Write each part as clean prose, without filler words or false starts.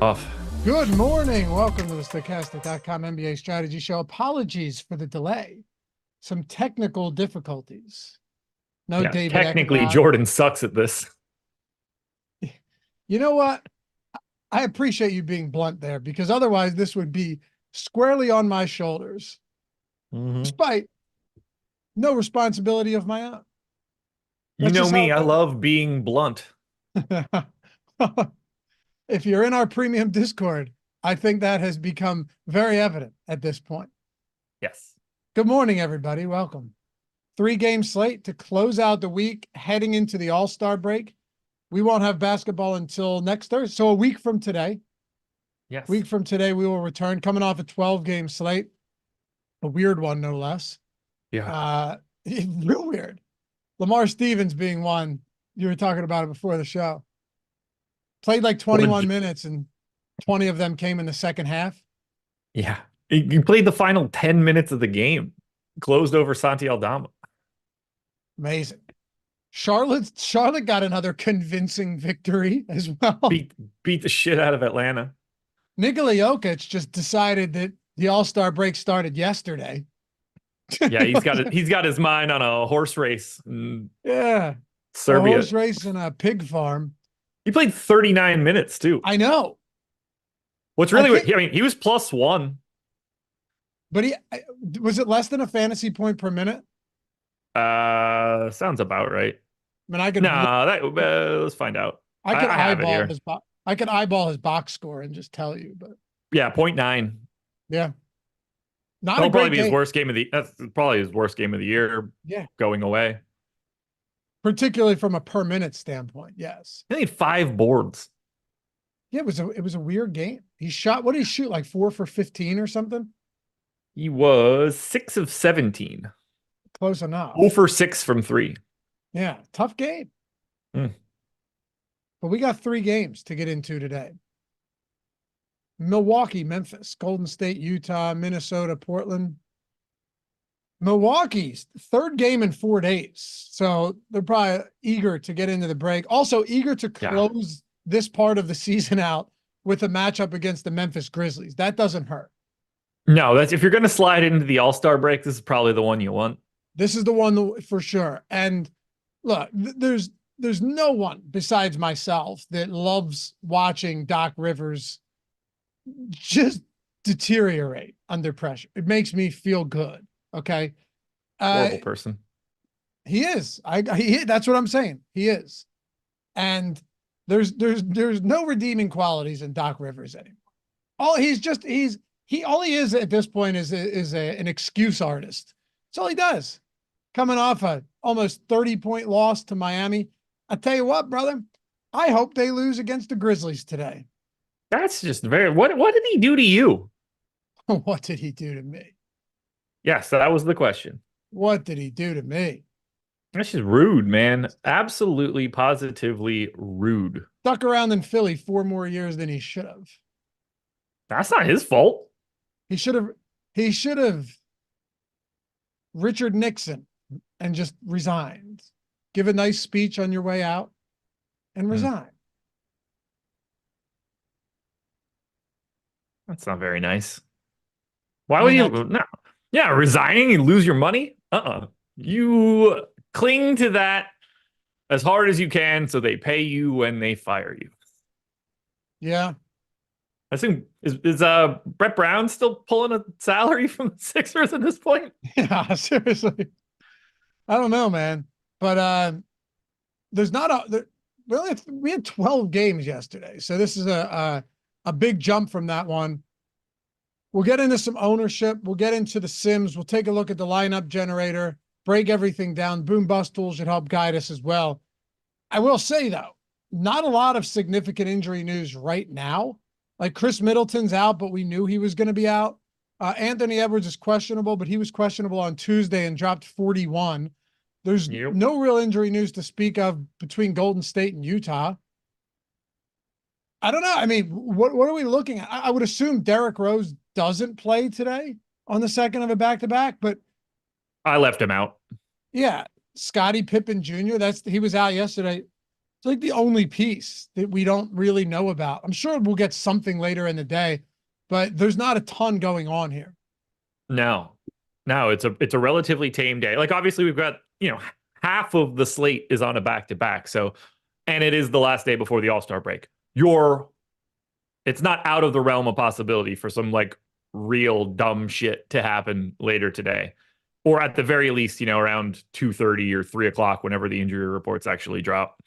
Off. Good morning. Welcome to the Stochastic.com NBA strategy show. Apologies for the delay. Some technical difficulties. No Yeah, David technically, Eckenrod. Jordan sucks at this. You know what? I appreciate you being blunt there, because otherwise this would be squarely on my shoulders, despite no responsibility of my own. You That's know just me, I how love being blunt. if you're in our premium Discord, I think that has become very evident at this point. Yes. Good morning, everybody. Welcome. 3-game slate to close out the week, heading into the All-Star break. We won't have basketball until next Thursday. So a week from today. Yes. Week from today, we will return, coming off a 12-game slate. A weird one, no less. Yeah. Real weird. Lamar Stevens being one. You were talking about it before the show. Played like 21 minutes, and 20 of them came in the second half. Yeah. He played the final 10 minutes of the game. Closed over Santi Aldama. Amazing. Charlotte got another convincing victory as well. Beat the shit out of Atlanta. Nikola Jokic just decided that the All-Star break started yesterday. Yeah, he's got his mind on a horse race. Yeah. Serbia. A horse race and a pig farm. He played 39 minutes too. I know. What's really weird, I mean, he was +1. But was it less than a fantasy point per minute? Sounds about right. I mean, let's find out. I could eyeball his box score and just tell you, but yeah, 0.9. Yeah. That'll probably be his worst game of the. That's probably his worst game of the year. Yeah. Going away. Particularly from a per minute standpoint, yes. He need 5 boards. Yeah, it was a weird game. He shot, what did he shoot, like 4 for 15 or something? He was 6 of 17. Close enough. 0 for 6 from 3. Yeah, tough game. But we got 3 games to get into today. Milwaukee, Memphis, Golden State, Utah, Minnesota, Portland. Milwaukee's 3rd game in 4 days. So they're probably eager to get into the break. Also eager to close this part of the season out with a matchup against the Memphis Grizzlies. That doesn't hurt. No, if you're going to slide into the All-Star break, this is probably the one you want. This is the one for sure. And look, there's no one besides myself that loves watching Doc Rivers just deteriorate under pressure. It makes me feel good. Okay. Horrible person. He is. That's what I'm saying. He is. And there's no redeeming qualities in Doc Rivers anymore. All he is at this point is an excuse artist. That's all he does. Coming off a almost 30-point loss to Miami. I tell you what, brother, I hope they lose against the Grizzlies today. That's just what did he do to you? What did he do to me? Yes, that was the question. What did he do to me? That's just rude, man. Absolutely, positively rude. Stuck around in Philly 4 more years than he should have. That's not his fault. He should have Richard Nixon and just resigned. Give a nice speech on your way out and resign. That's not very nice. Why would you? No. Yeah, resigning, you lose your money? You cling to that as hard as you can so they pay you when they fire you. Yeah. I assume, is Brett Brown still pulling a salary from the Sixers at this point? Yeah, seriously. I don't know, man. But there's not we had 12 games yesterday. So this is a big jump from that one. We'll get into some ownership. We'll get into the Sims. We'll take a look at the lineup generator, break everything down. Boom Bust Tool should help guide us as well. I will say, though, not a lot of significant injury news right now. Like Chris Middleton's out, but we knew he was going to be out. Anthony Edwards is questionable, but he was questionable on Tuesday and dropped 41. There's no real injury news to speak of between Golden State and Utah. I don't know. I mean, what are we looking at? I would assume Derrick Rose doesn't play today on the second of a back-to-back, but I left him out. Yeah, Scottie Pippen Jr. He was out yesterday. It's like the only piece that we don't really know about. I'm sure we'll get something later in the day, but there's not a ton going on here. No, no, it's a relatively tame day. Like obviously we've got, half of the slate is on a back-to-back. So, and it is the last day before the All-Star break. It's not out of the realm of possibility for some like real dumb shit to happen later today. Or at the very least, around 2:30 or 3 o'clock, whenever the injury reports actually drop.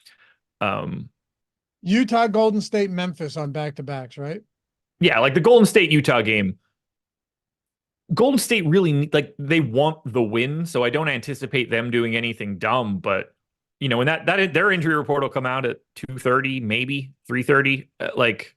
Utah, Golden State, Memphis on back-to-backs, right? Yeah, like the Golden State Utah game. Golden State really like they want the win, so I don't anticipate them doing anything dumb. But when that their injury report will come out at 2:30, maybe 3:30, like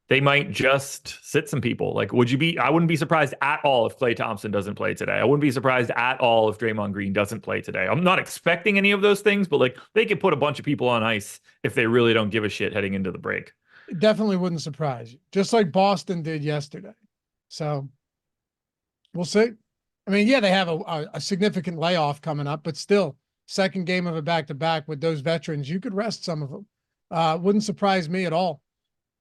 they might just sit some people. Like, I wouldn't be surprised at all if Klay Thompson doesn't play today. I wouldn't be surprised at all if Draymond Green doesn't play today. I'm not expecting any of those things, but like they could put a bunch of people on ice if they really don't give a shit heading into the break. It definitely wouldn't surprise you, just like Boston did yesterday. So we'll see. I mean, yeah, they have a significant layoff coming up, but still, second game of a back-to-back with those veterans, you could rest some of them. Wouldn't surprise me at all.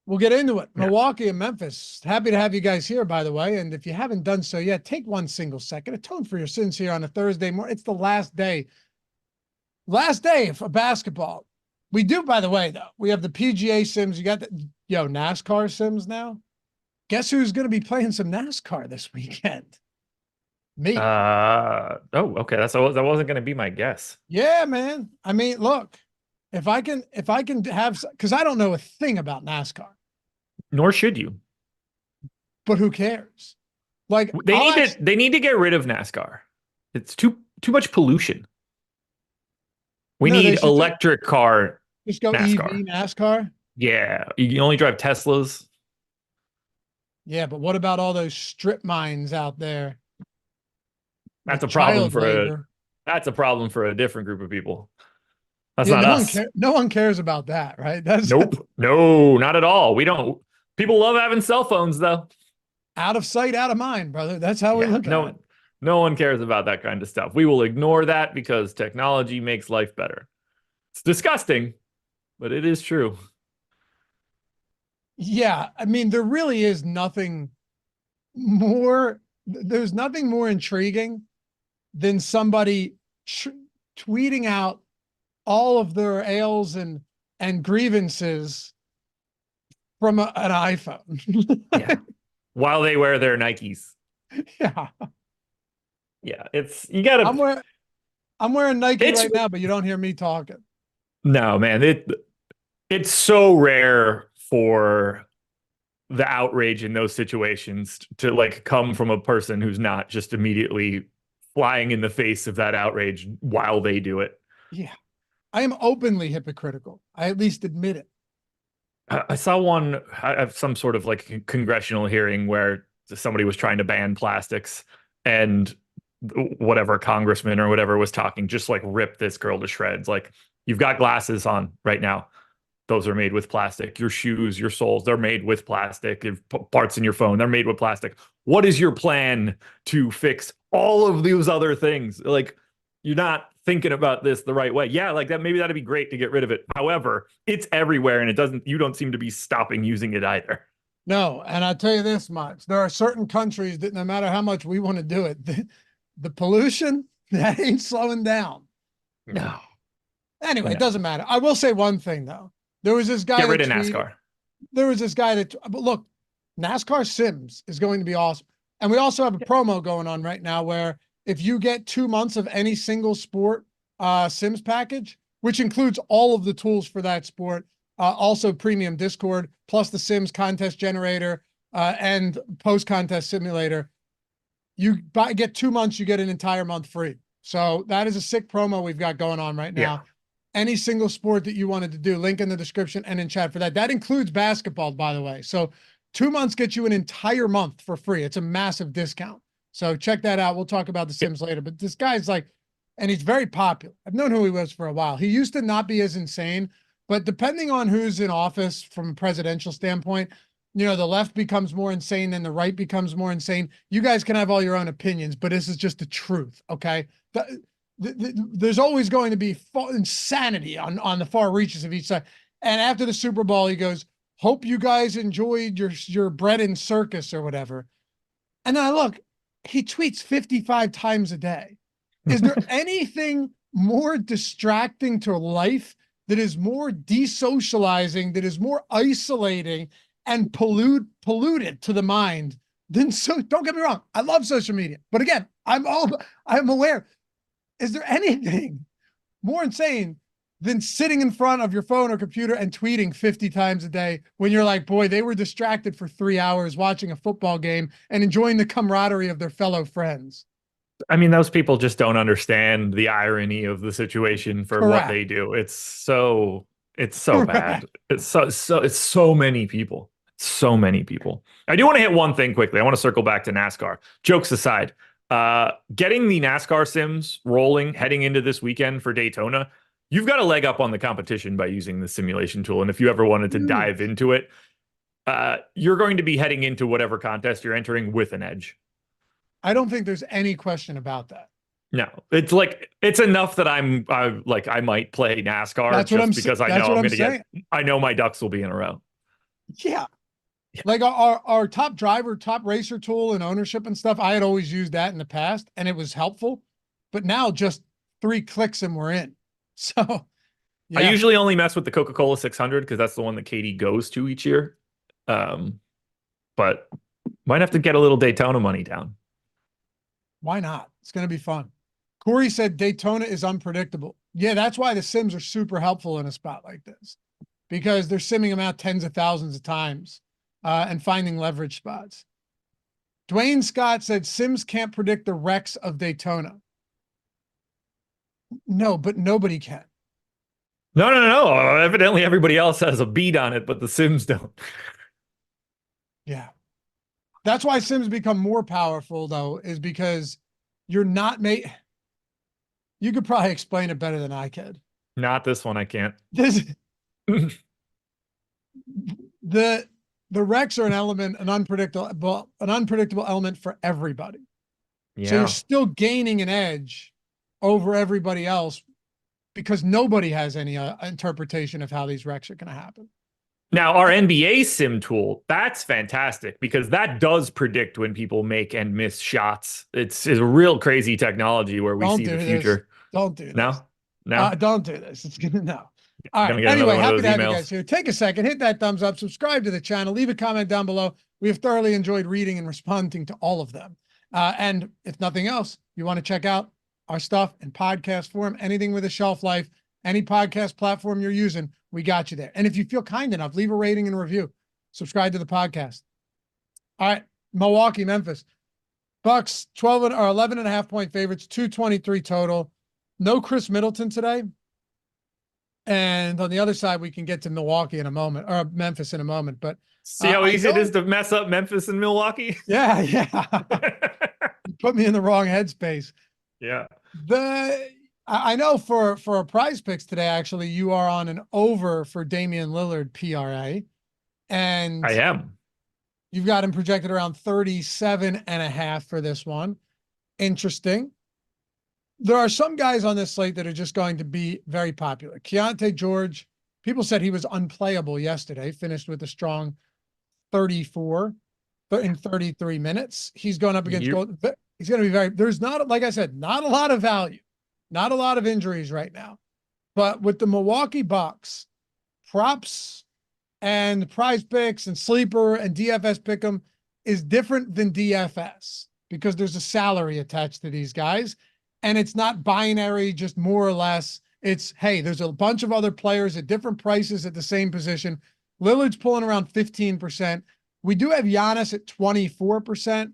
We'll get into it. Yeah. Milwaukee and Memphis. Happy to have you guys here, by the way. And if you haven't done so yet, take one single second. Atone for your sins here on a Thursday morning. It's the last day. Last day for basketball. We do, by the way, though. We have the PGA Sims. You got the NASCAR Sims now. Guess who's going to be playing some NASCAR this weekend? Me. Okay. That wasn't going to be my guess. Yeah, man. I mean, look, if I can have, because I don't know a thing about NASCAR. Nor should you. But who cares? Like they need to get rid of NASCAR. It's too much pollution. We need electric car. Just go NASCAR. EV NASCAR. Yeah, you can only drive Teslas. Yeah, but what about all those strip mines out there? That's a problem for a different group of people. That's not us. No one cares about that, right? Nope. No, not at all. We don't. People love having cell phones, though. Out of sight, out of mind, brother. That's how we look at it. No one cares about that kind of stuff. We will ignore that because technology makes life better. It's disgusting, but it is true. Yeah, I mean, there really is nothing more. There's nothing more intriguing than somebody tweeting out all of their ails and grievances from an iPhone. Yeah. While they wear their Nikes. Yeah. Yeah. You gotta. I'm wearing Nike right now, but you don't hear me talking. No, man. It's so rare for the outrage in those situations to like come from a person who's not just immediately flying in the face of that outrage while they do it. Yeah. I am openly hypocritical. I at least admit it. I saw some sort of like congressional hearing where somebody was trying to ban plastics and whatever congressman or whatever was talking, just like rip this girl to shreds. Like, you've got glasses on right now. Those are made with plastic. Your shoes, your soles, they're made with plastic. Parts in your phone, they're made with plastic. What is your plan to fix all of those other things? Like, you're not thinking about this the right way. Yeah, like that, maybe that'd be great to get rid of it. However, it's everywhere and you don't seem to be stopping using it either. No, and I'll tell you this much. There are certain countries that no matter how much we want to do it, the pollution, that ain't slowing down. No. Anyway, It doesn't matter. I will say one thing though. There was this guy. Get rid of NASCAR. There was this guy but look, NASCAR Sims is going to be awesome. And we also have a promo going on right now where if you get 2 months of any single sport Sims package, which includes all of the tools for that sport, also premium Discord, plus the Sims contest generator and post-contest simulator, you get 2 months, you get an entire month free. So that is a sick promo we've got going on right now. Yeah. Any single sport that you wanted to do, link in the description and in chat for that. That includes basketball, by the way. So 2 months gets you an entire month for free. It's a massive discount. So check that out. We'll talk about the Sims later. But this guy's like, and he's very popular. I've known who he was for a while. He used to not be as insane, but depending on who's in office from a presidential standpoint, the left becomes more insane and the right becomes more insane. You guys can have all your own opinions, but this is just the truth, okay? there's always going to be insanity on the far reaches of each side. And after the Super Bowl, he goes, "Hope you guys enjoyed your bread and circus or whatever." And then I look, he tweets 55 times a day. Is there anything more distracting to life that is more desocializing, that is more isolating and polluted to the mind than so? Don't get me wrong, I love social media, but again, I'm aware. Is there anything more insane than sitting in front of your phone or computer and tweeting 50 times a day when you're like, boy, they were distracted for 3 hours watching a football game and enjoying the camaraderie of their fellow friends? I mean, those people just don't understand the irony of the situation for Correct. what they do. It's so bad. It's so many people. So many people. I do want to hit one thing quickly. I want to circle back to NASCAR. Jokes aside, getting the NASCAR sims rolling heading into this weekend for Daytona, you've got a leg up on the competition by using the simulation tool. And if you ever wanted to dive into it, you're going to be heading into whatever contest you're entering with an edge. I don't think there's any question about that. No, it's like, it's enough that I might play NASCAR That's what because I know I'm going to get, I know my ducks will be in a row. Yeah. Like our top driver, top racer tool and ownership and stuff, I had always used that in the past and it was helpful, but now just 3 clicks and we're in. So yeah. I usually only mess with the Coca-Cola 600 because that's the one that Katie goes to each year. But might have to get a little Daytona money down. Why not? It's going to be fun. Corey said Daytona is unpredictable. Yeah, that's why the sims are super helpful in a spot like this, because they're simming them out tens of thousands of times and finding leverage spots. Dwayne Scott said sims can't predict the wrecks of Daytona. No, but nobody can. No. Evidently everybody else has a beat on it, but the sims don't. Yeah. That's why sims become more powerful, though, is because you're not you could probably explain it better than I could. Not this one, I can't. The wrecks are an unpredictable element for everybody. Yeah. So you're still gaining an edge over everybody else because nobody has any interpretation of how these wrecks are going to happen. Now, our NBA sim tool, that's fantastic because that does predict when people make and miss shots. It's a real crazy technology where we see the future. Don't do this. No? Don't do this. It's going to no. All right. Anyway, happy to have you guys here. Take a second, hit that thumbs up, subscribe to the channel, leave a comment down below. We have thoroughly enjoyed reading and responding to all of them. And if nothing else, you want to check out our stuff in podcast form, anything with a shelf life, any podcast platform you're using, we got you there. And if you feel kind enough, leave a rating and a review. Subscribe to the podcast. All right. Milwaukee, Memphis. Bucks 11.5 point favorites, 223 total. No Chris Middleton today. And on the other side, we can get to Milwaukee in a moment, or Memphis in a moment. But see how easy it is to mess up Memphis and Milwaukee? Yeah. You put me in the wrong headspace. Yeah. I know for our prize picks today, actually, you are on an over for Damian Lillard PRA. And I am. You've got him projected around 37.5 for this one. Interesting. There are some guys on this slate that are just going to be very popular. Keontae George, people said he was unplayable yesterday, finished with a strong 34 in 33 minutes. He's going up against Gold. He's going to be there's not, like I said, not a lot of value. Not a lot of injuries right now, but with the Milwaukee Bucks, props and prize picks and sleeper and DFS pick'em is different than DFS because there's a salary attached to these guys and it's not binary, just more or less. It's, hey, there's a bunch of other players at different prices at the same position. Lillard's pulling around 15%. We do have Giannis at 24%.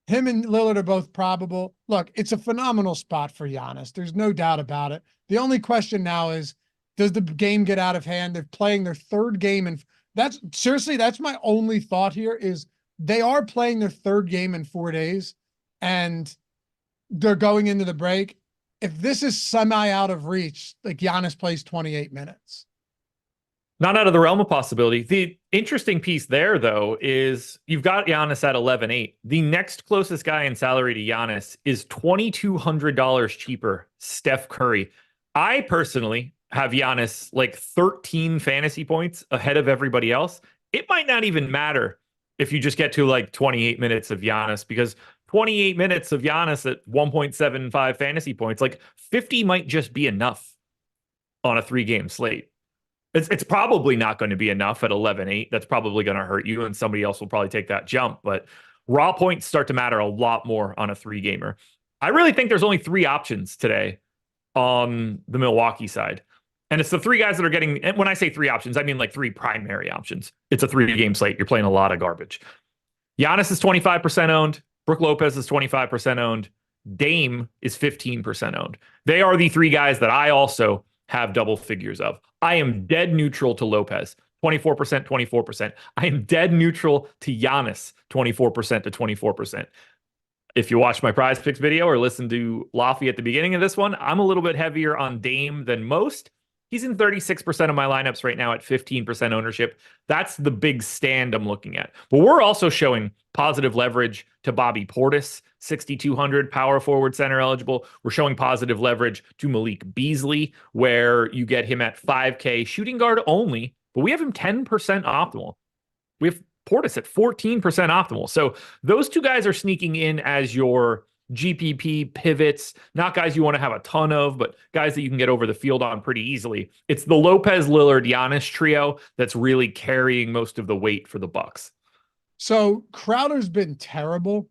Him and Lillard are both probable. Look, it's a phenomenal spot for Giannis. There's no doubt about it. The only question now is, does the game get out of hand? They're playing their 3rd game. And that's my only thought here is they are playing their 3rd game in 4 days and they're going into the break. If this is semi out of reach, like Giannis plays 28 minutes. Not out of the realm of possibility. The interesting piece there, though, is you've got Giannis at 11.8. The next closest guy in salary to Giannis is $2,200 cheaper, Steph Curry. I personally have Giannis like 13 fantasy points ahead of everybody else. It might not even matter if you just get to like 28 minutes of Giannis, because 28 minutes of Giannis at 1.75 fantasy points, like 50 might just be enough on a 3-game slate. It's probably not going to be enough at 11.8. That's probably going to hurt you, and somebody else will probably take that jump. But raw points start to matter a lot more on a 3-gamer. I really think there's only 3 options today on the Milwaukee side. And it's the 3 guys that are getting, and when I say 3 options, I mean like 3 primary options. It's a 3-game slate. You're playing a lot of garbage. Giannis is 25% owned. Brook Lopez is 25% owned. Dame is 15% owned. They are the 3 guys that I also have double figures of. I am dead neutral to Lopez, 24%, 24%. I am dead neutral to Giannis, 24% to 24%. If you watch my prize picks video or listen to Laffy at the beginning of this one, I'm a little bit heavier on Dame than most. He's in 36% of my lineups right now at 15% ownership. That's the big stand I'm looking at. But we're also showing positive leverage to Bobby Portis, 6,200 power forward center eligible. We're showing positive leverage to Malik Beasley, where you get him at 5K shooting guard only, but we have him 10% optimal. We have Portis at 14% optimal. So those 2 guys are sneaking in as your GPP pivots, not guys you want to have a ton of, but guys that you can get over the field on pretty easily. It's the Lopez, Lillard, Giannis trio that's really carrying most of the weight for the Bucks. So Crowder's been terrible.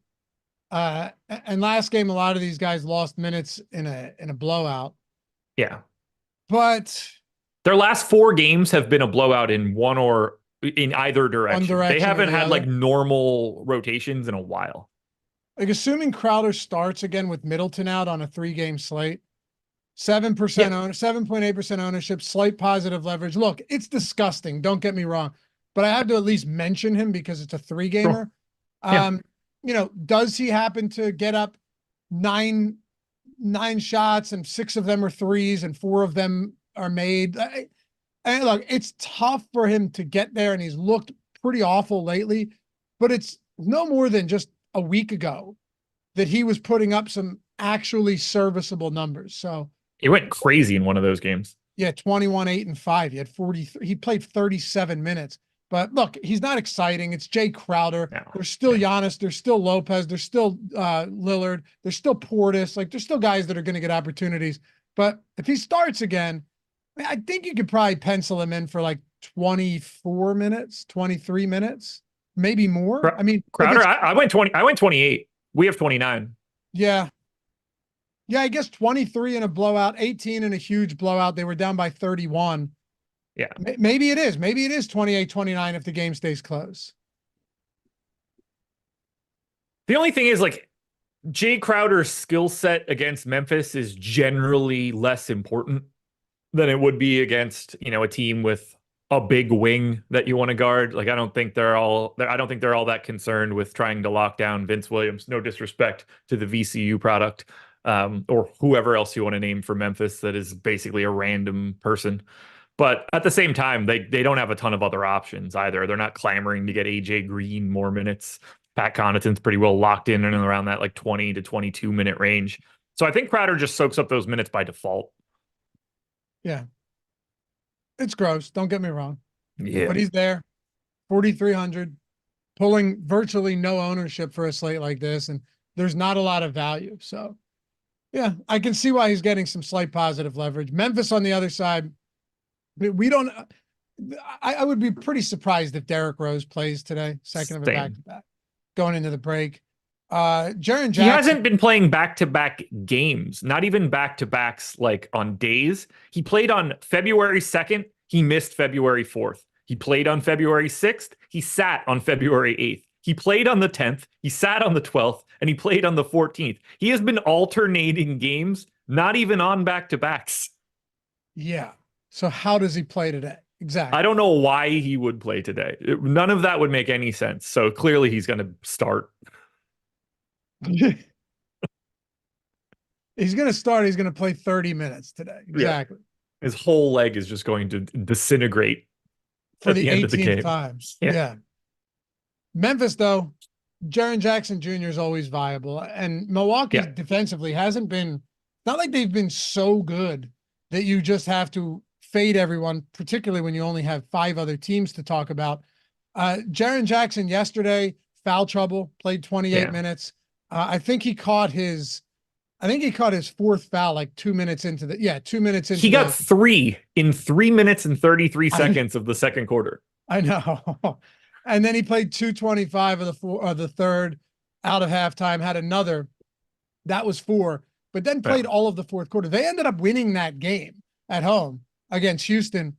And last game, a lot of these guys lost minutes in a blowout. Yeah. But their last 4 games have been a blowout in one or in either direction. They haven't had like normal rotations in a while. Like, assuming Crowder starts again with Middleton out on a 3-game slate, 7% owner, 7.8% ownership, slight positive leverage. Look, it's disgusting. Don't get me wrong, but I have to at least mention him because it's a 3-gamer. Sure. You know, does he happen to get up nine shots and 6 of them are threes and 4 of them are made? And look, it's tough for him to get there, and he's looked pretty awful lately, but it's no more than just a week ago that he was putting up some actually serviceable numbers. So he went crazy in one of those games. Yeah, 21, 8, and 5. He had 43. He played 37 minutes. But look, he's not exciting. It's Jay Crowder. No, there's still Giannis. There's still Lopez. There's still Lillard. There's still Portis. Like, there's still guys that are going to get opportunities. But if he starts again, I think you could probably pencil him in for like 24 minutes, 23 minutes, maybe more. I mean, Crowder, I went 20. I went 28. We have 29. Yeah. Yeah, I guess 23 in a blowout, 18 in a huge blowout. They were down by 31. Yeah. Maybe it is. Maybe it is 28, 29 if the game stays close. The only thing is, like, Jay Crowder's skill set against Memphis is generally less important than it would be against, you know, a team with a big wing that you want to guard. Like, I don't think they're all that concerned with trying to lock down Vince Williams. No disrespect to the VCU product, or whoever else you want to name for Memphis that is basically a random person. But at the same time, they don't have a ton of other options either. They're not clamoring to get AJ Green more minutes. Pat Connaughton's pretty well locked in and around that like 20 to 22 minute range. So I think Crowder just soaks up those minutes by default. Yeah. It's gross. Don't get me wrong. Yeah. But he's there. 4,300, pulling virtually no ownership for a slate like this. And there's not a lot of value. So yeah, I can see why he's getting some slight positive leverage. Memphis on the other side, we don't, I would be pretty surprised if Derrick Rose plays today, second of a back-to-back, going into the break. Jaren Jackson. He hasn't been playing back-to-back games, not even back-to-backs like on days. He played on February 2nd. He missed February 4th. He played on February 6th. He sat on February 8th. He played on the 10th. He sat on the 12th, and he played on the 14th. He has been alternating games, not even on back-to-backs. Yeah. So how does he play today? Exactly. I don't know why he would play today. None of that would make any sense. So clearly he's going to start. He's going to start. He's going to play 30 minutes today. Exactly. Yeah. His whole leg is just going to disintegrate. for at the the end of the 18th game. time. Yeah. Yeah. Memphis, though, Jaren Jackson Jr. is always viable. And Milwaukee Yeah. defensively hasn't been, not like they've been so good that you just have to fade everyone, particularly when you only have 5 other teams to talk about. Jaren Jackson yesterday, foul trouble, played 28 minutes. I think he caught his 4th foul like 2 minutes into 2 minutes into He got 3 in 3 minutes and 33 seconds of the second quarter. I know. And then he played 2:25 of the third out of halftime, had another. That was 4, but then played all of the fourth quarter. They ended up winning that game at home against Houston.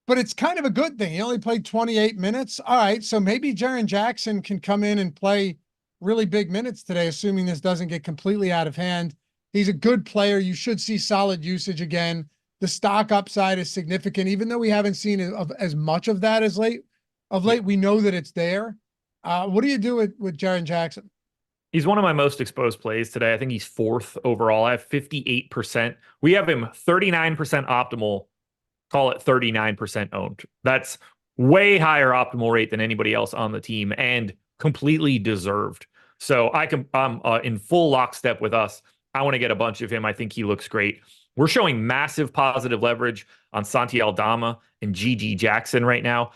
But it's kind of a good thing. He only played 28 minutes. All right, so maybe Jaren Jackson can come in and play really big minutes today, assuming this doesn't get completely out of hand. He's a good player. You should see solid usage again. The stock upside is significant, even though we haven't seen as much of that as late. Of late, we know that it's there. What do you do with Jaren Jackson? He's one of my most exposed plays today. I think he's 4th overall. I have 58%. We have him 39% optimal, call it 39% owned. That's way higher optimal rate than anybody else on the team and completely deserved. So I'm in full lockstep with us. I want to get a bunch of him. I think he looks great. We're showing massive positive leverage on Santi Aldama and GG Jackson right now.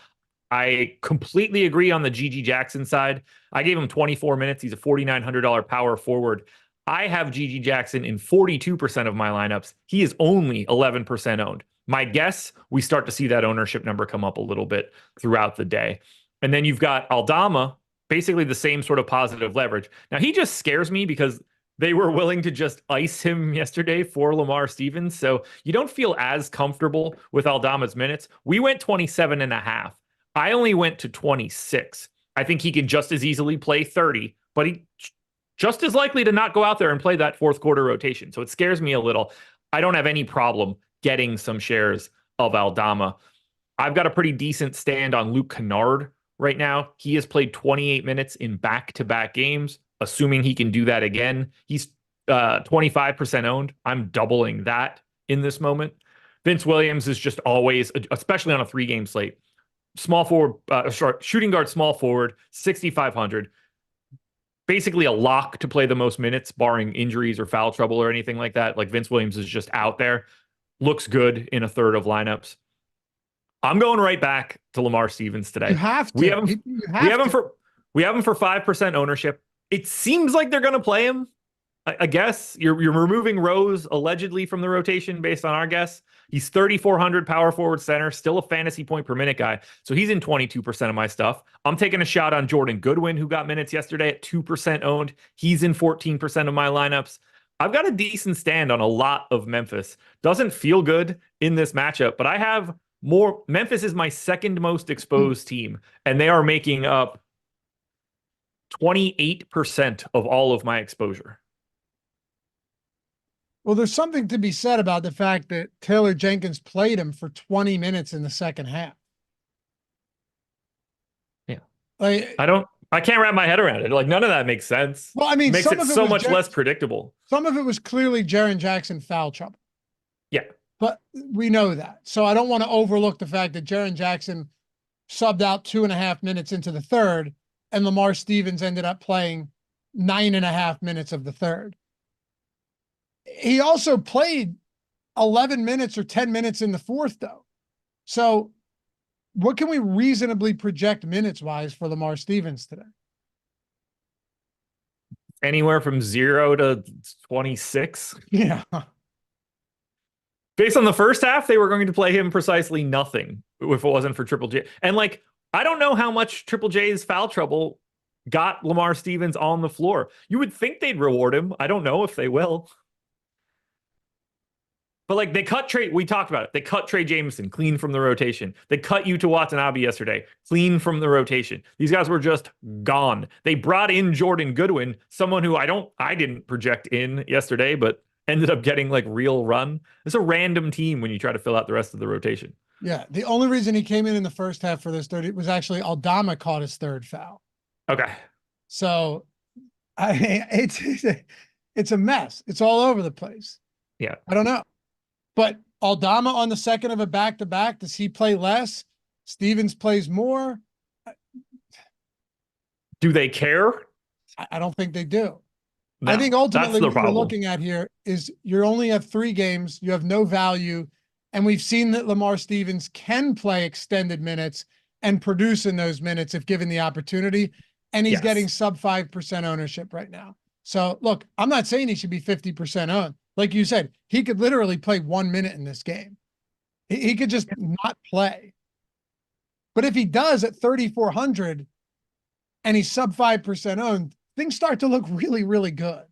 I completely agree on the GG Jackson side. I gave him 24 minutes. He's a $4,900 power forward. I have GG Jackson in 42% of my lineups. He is only 11% owned. My guess, we start to see that ownership number come up a little bit throughout the day. And then you've got Aldama, basically the same sort of positive leverage. Now, he just scares me because they were willing to just ice him yesterday for Lamar Stevens. So you don't feel as comfortable with Aldama's minutes. We went 27.5. I only went to 26. I think he can just as easily play 30, but he just as likely to not go out there and play that fourth quarter rotation. So it scares me a little. I don't have any problem getting some shares of Aldama. I've got a pretty decent stand on Luke Kennard right now. He has played 28 minutes in back-to-back games, assuming he can do that again. He's 25% owned. I'm doubling that in this moment. Vince Williams is just always, especially on a 3-game slate, small forward, shooting guard, small forward, 6,500. Basically a lock to play the most minutes, barring injuries or foul trouble or anything like that. Like Vince Williams is just out there. Looks good in a third of lineups. I'm going right back to Lamar Stevens today. You have to. We have him for 5% ownership. It seems like they're going to play him. I guess you're removing Rose allegedly from the rotation based on our guess. He's 3,400 power forward center, still a fantasy point per minute guy. So he's in 22% of my stuff. I'm taking a shot on Jordan Goodwin, who got minutes yesterday at 2% owned. He's in 14% of my lineups. I've got a decent stand on a lot of Memphis. Doesn't feel good in this matchup, but I have more. Memphis is my second most exposed team, and they are making up 28% of all of my exposure. Well, there's something to be said about the fact that Taylor Jenkins played him for 20 minutes in the second half. Yeah. Like, I can't wrap my head around it. Like, none of that makes sense. Well, I mean, makes it so much less predictable. Some of it was clearly Jaren Jackson foul trouble. Yeah. But we know that. So I don't want to overlook the fact that Jaren Jackson subbed out 2.5 minutes into the third, and Lamar Stevens ended up playing 9.5 minutes of the third. He also played 11 minutes or 10 minutes in the fourth, though. So what can we reasonably project minutes-wise for Lamar Stevens today? Anywhere from 0 to 26. Yeah. Based on the first half, they were going to play him precisely nothing if it wasn't for Triple J. And like, I don't know how much Triple J's foul trouble got Lamar Stevens on the floor. You would think they'd reward him. I don't know if they will. But like we talked about it. They cut Trey Jameson clean from the rotation. They cut Yuta Watanabe yesterday, clean from the rotation. These guys were just gone. They brought in Jordan Goodwin, someone who I didn't project in yesterday, but ended up getting like real run. It's a random team when you try to fill out the rest of the rotation. Yeah. The only reason he came in the first half for this third, it was actually Aldama caught his third foul. Okay. So it's a mess. It's all over the place. Yeah. I don't know. But Aldama on the second of a back-to-back, does he play less? Stevens plays more. Do they care? I don't think they do. I No, think that's ultimately the what you're problem. looking at here is you only have 3 games. You have no value. And we've seen that Lamar Stevens can play extended minutes and produce in those minutes if given the opportunity. And he's getting Yes. sub 5% ownership right now. So look, I'm not saying he should be 50% owned. Like you said, he could literally play 1 minute in this game. He could just not play. But if he does at 3,400 and he's sub 5% owned, things start to look really, really good.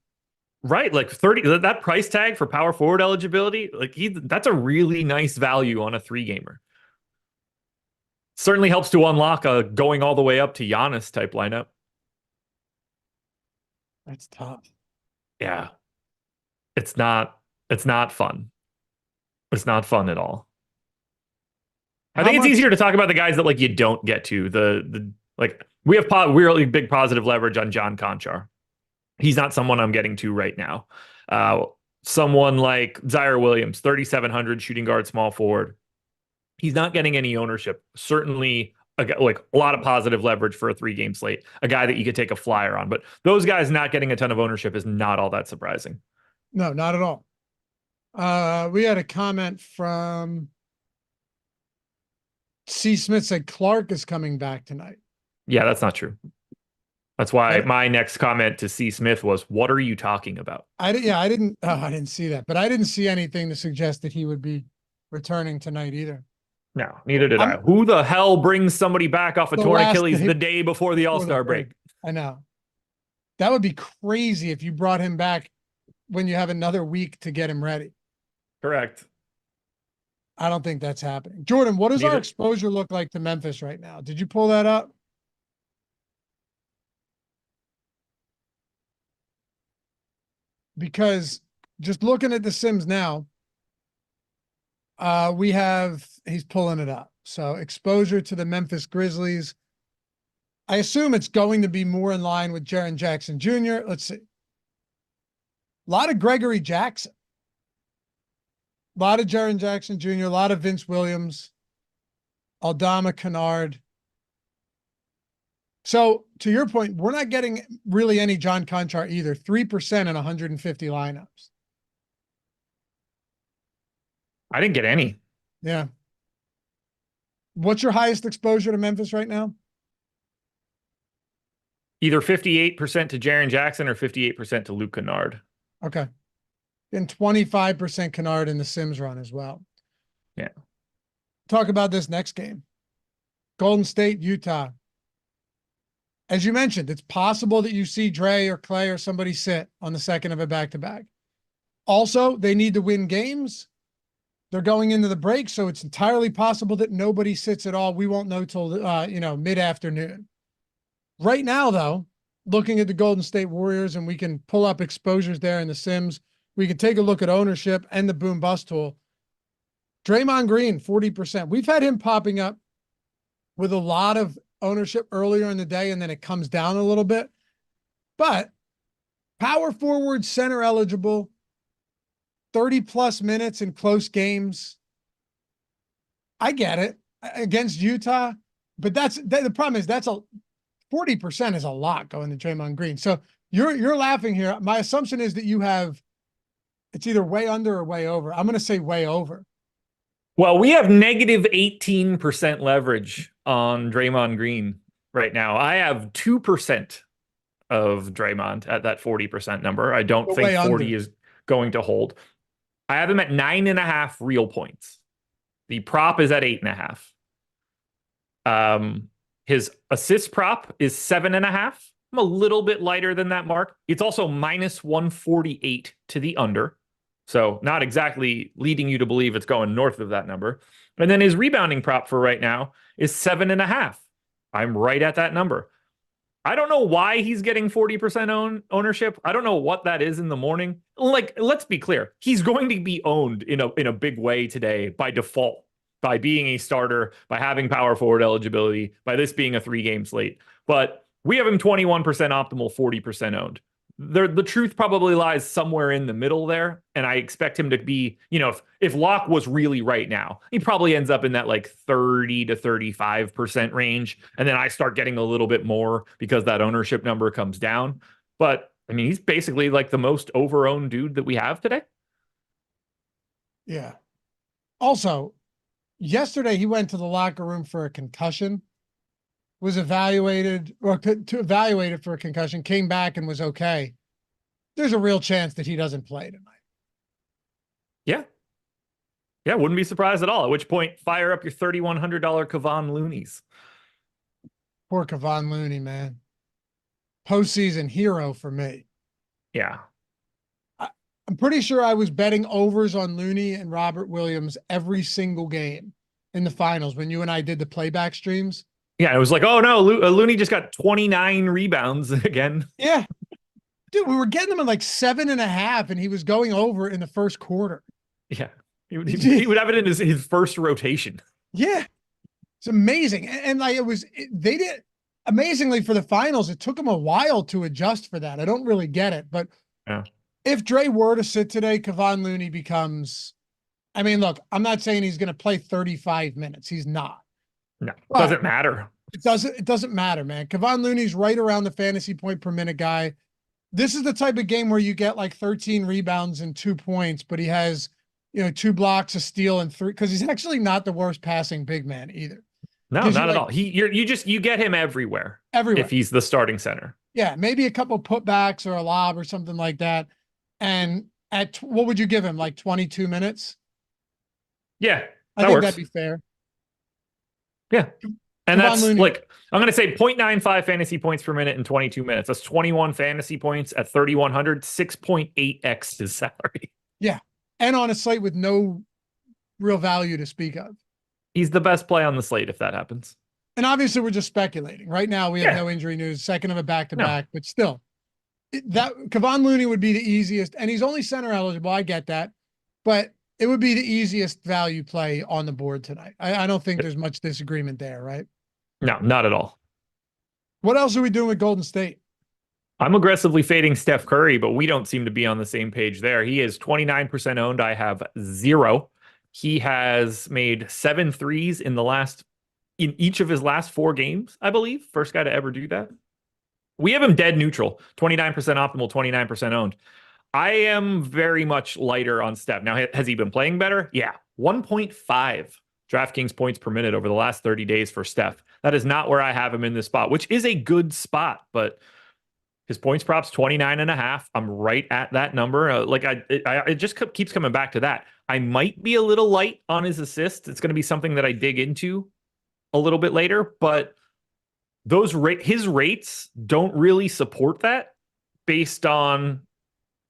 Right, like 30, that price tag for power forward eligibility, like that's a really nice value on a 3-gamer. Certainly helps to unlock a going all the way up to Giannis type lineup. That's tough. Yeah. It's not it's not fun. It's not fun at all. I How think it's much? easier to talk about the guys that like you don't get to. The like we have really big positive leverage on John Conchar. He's not someone I'm getting to right now. Uh, Someone like Zaire Williams, 3,700 shooting guard, small forward. He's not getting any ownership. Certainly, like a lot of positive leverage for a 3-game slate. A guy that you could take a flyer on, but those guys not getting a ton of ownership is not all that surprising. No, not at all. We had a comment from C. Smith said Clark is coming back tonight. Yeah, that's not true. That's why my next comment to C. Smith was, "What are you talking about?" I didn't see that, but I didn't see anything to suggest that he would be returning tonight either. No, neither did I. I'm Who the hell brings somebody back off a the torn last Achilles day the day before the before the All-Star break. break? I know. That would be crazy if you brought him back when you have another week to get him ready. Correct. I don't think that's happening. Jordan, what does our Neither. exposure look like to Memphis right now? Did you pull that up? Because just looking at the Sims now, he's pulling it up. So exposure to the Memphis Grizzlies. I assume it's going to be more in line with Jaren Jackson Jr. Let's see. A lot of Gregory Jackson. A lot of Jaren Jackson Jr., a lot of Vince Williams, Aldama Kennard. So to your point, we're not getting really any John Conchar either. 3% in 150 lineups. I didn't get any. Yeah. What's your highest exposure to Memphis right now? Either 58% to Jaren Jackson or 58% to Luke Kennard. Okay. And 25% Kennard in the Sims run as well. Yeah. Talk about this next game. Golden State, Utah. As you mentioned, it's possible that you see Dre or Clay or somebody sit on the second of a back-to-back. Also, they need to win games. They're going into the break, so it's entirely possible that nobody sits at all. We won't know till mid-afternoon. Right now, though, looking at the Golden State Warriors, and we can pull up exposures there in the Sims. We can take a look at ownership and the boom bust tool. Draymond Green, 40%. We've had him popping up with a lot of ownership earlier in the day, and then it comes down a little bit. But power forward, center eligible, 30+ minutes in close games. I get it against Utah, but the problem is 40% is a lot going to Draymond Green. So you're laughing here. My assumption is that it's either way under or way over. I'm going to say way over. Well, we have negative 18% leverage on Draymond Green right now. I have 2% of Draymond at that 40% number. I don't think 40 is going to hold. I have him at 9.5 real points. The prop is at 8.5. His assist prop is 7.5. I'm a little bit lighter than that mark. It's also minus 148 to the under. So not exactly leading you to believe it's going north of that number. And then his rebounding prop for right now is 7.5. I'm right at that number. I don't know why he's getting 40% ownership. I don't know what that is in the morning. Like, let's be clear. He's going to be owned in a big way today by default, by being a starter, by having power forward eligibility, by this being a 3-game slate. But we have him 21% optimal, 40% owned. the truth probably lies somewhere in the middle there. And I expect him to be, if Locke was really right now, he probably ends up in that like 30 to 35% range. And then I start getting a little bit more because that ownership number comes down. But I mean, he's basically like the most over-owned dude that we have today. Yeah. Also, yesterday he went to the locker room for a concussion, was evaluated to evaluate it for a concussion, came back and was okay. There's a real chance that he doesn't play tonight. Yeah. Yeah, wouldn't be surprised at all. At which point, fire up your $3,100 Kevon Loonies. Poor Kevon Looney, man. Postseason hero for me. Yeah. I'm pretty sure I was betting overs on Looney and Robert Williams every single game in the finals when you and I did the playback streams. Yeah, it was like, oh no, Looney just got 29 rebounds again. Yeah. Dude, we were getting them at like 7.5, and he was going over in the first quarter. Yeah. He would have it in his first rotation. Yeah. It's amazing. And like they did amazingly for the finals. It took them a while to adjust for that. I don't really get it, but yeah. If Dre were to sit today, Kevon Looney becomes, I mean, look, I'm not saying he's going to play 35 minutes. He's not. No, it doesn't matter. It doesn't matter, man. Kevon Looney's right around the fantasy point per minute guy. This is the type of game where you get like 13 rebounds and 2 points, but he has, 2 blocks, a steal, and 3, because he's actually not the worst passing big man either. No, not at all. You get him everywhere. Everywhere. If he's the starting center. Yeah, maybe a couple putbacks or a lob or something like that. And what would you give him? Like 22 minutes? Yeah, I think that'd be fair. Yeah. And that's like, I'm going to say 0.95 fantasy points per minute in 22 minutes. That's 21 fantasy points at 3,100, 6.8x his salary. Yeah. And on a slate with no real value to speak of. He's the best play on the slate if that happens. And obviously we're just speculating. Right now we have no injury news, second of a back-to-back, but still. That Kevon Looney would be the easiest, and he's only center eligible. I get that, but it would be the easiest value play on the board tonight. I don't think there's much disagreement there, right? No, not at all. What else are we doing with Golden State? I'm aggressively fading Steph Curry, but we don't seem to be on the same page there. He is 29% owned. I have 0. He has made 7 threes in each of his last 4 games, I believe. First guy to ever do that. We have him dead neutral, 29% optimal, 29% owned. I am very much lighter on Steph. Now, has he been playing better? Yeah. 1.5 DraftKings points per minute over the last 30 days for Steph. That is not where I have him in this spot, which is a good spot, but his points props 29.5. I'm right at that number. It just keeps coming back to that. I might be a little light on his assists. It's going to be something that I dig into a little bit later, but his rates don't really support that based on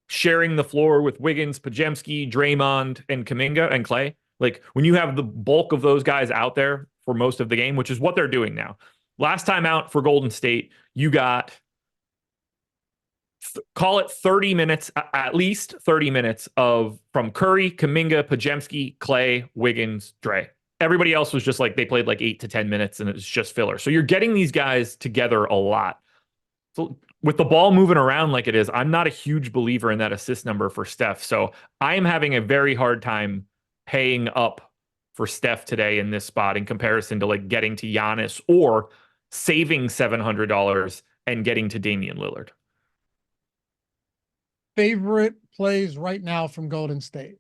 sharing the floor with Wiggins, Podziemski, Draymond, and Kuminga and Clay. Like when you have the bulk of those guys out there for most of the game, which is what they're doing now. Last time out for Golden State, you got call it 30 minutes, at least 30 minutes from Curry, Kuminga, Podziemski, Clay, Wiggins, Dre. Everybody else was just like they played like 8 to 10 minutes and it was just filler. So you're getting these guys together a lot. So with the ball moving around like it is, I'm not a huge believer in that assist number for Steph. So I am having a very hard time paying up for Steph today in this spot in comparison to like getting to Giannis or saving $700 and getting to Damian Lillard. Favorite plays right now from Golden State?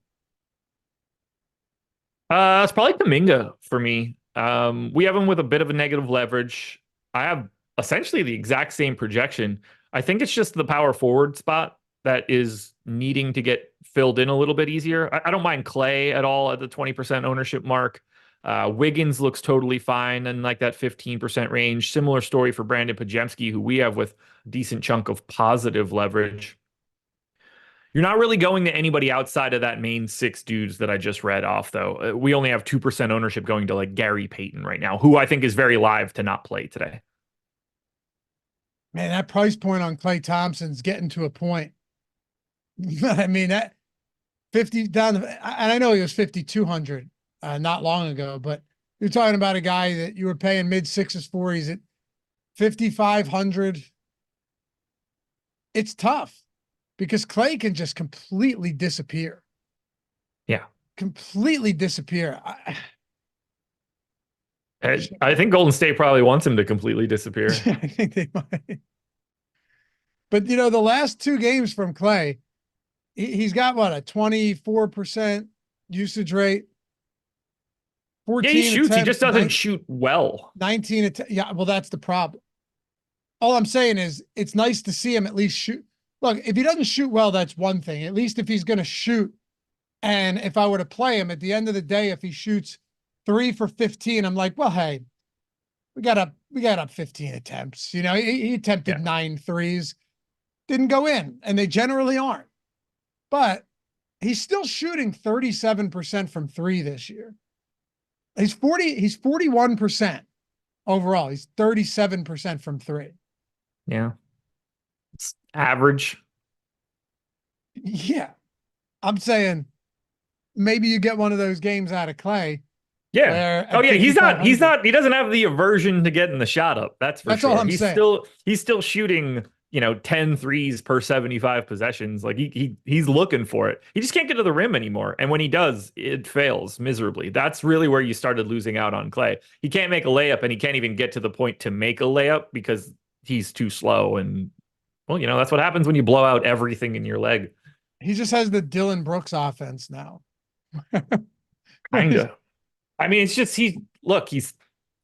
It's probably Kuminga for me. We have him with a bit of a negative leverage. I have essentially the exact same projection. I think it's just the power forward spot that is needing to get filled in a little bit easier. I don't mind Clay at all at the 20% ownership mark. Wiggins looks totally fine in like that 15% range. Similar story for Brandon Podziemski, who we have with a decent chunk of positive leverage. You're not really going to anybody outside of that main 6 dudes that I just read off, though. We only have 2% ownership going to like Gary Payton right now, who I think is very live to not play today. Man, that price point on Klay Thompson's getting to a point. I mean, that 50 down, and I know he was 5,200 not long ago, but you're talking about a guy that you were paying mid 6s for. He's at 5,500. it's tough because Clay can just completely disappear. Yeah. Completely disappear. I think Golden State probably wants him to completely disappear. I think they might. But the last two games from Clay, he's got what, a 24% usage rate, Yeah, he 14 shoots. He just attempts, doesn't shoot well. 19 attempts. Yeah, well, that's the problem. All I'm saying is it's nice to see him at least shoot. Look, if he doesn't shoot well, that's one thing. At least if he's going to shoot, and if I were to play him at the end of the day, if he shoots 3 for 15, I'm like, well, hey, we got up 15 attempts. He attempted Yeah. 9 threes, didn't go in, and they generally aren't. But he's still shooting 37% from 3 this year. He's 41% overall. He's 37% from 3. Yeah. It's average. Yeah. I'm saying maybe you get one of those games out of Clay. Yeah. Oh yeah, he doesn't have the aversion to getting the shot up. That's for sure. All I'm saying. He's still shooting, 10 threes per 75 possessions. Like he's looking for it. He just can't get to the rim anymore. And when he does, it fails miserably. That's really where you started losing out on Clay. He can't make a layup, and he can't even get to the point to make a layup because he's too slow. And well, that's what happens when you blow out everything in your leg. He just has the Dylan Brooks offense now. Kinda. I mean, it's just he's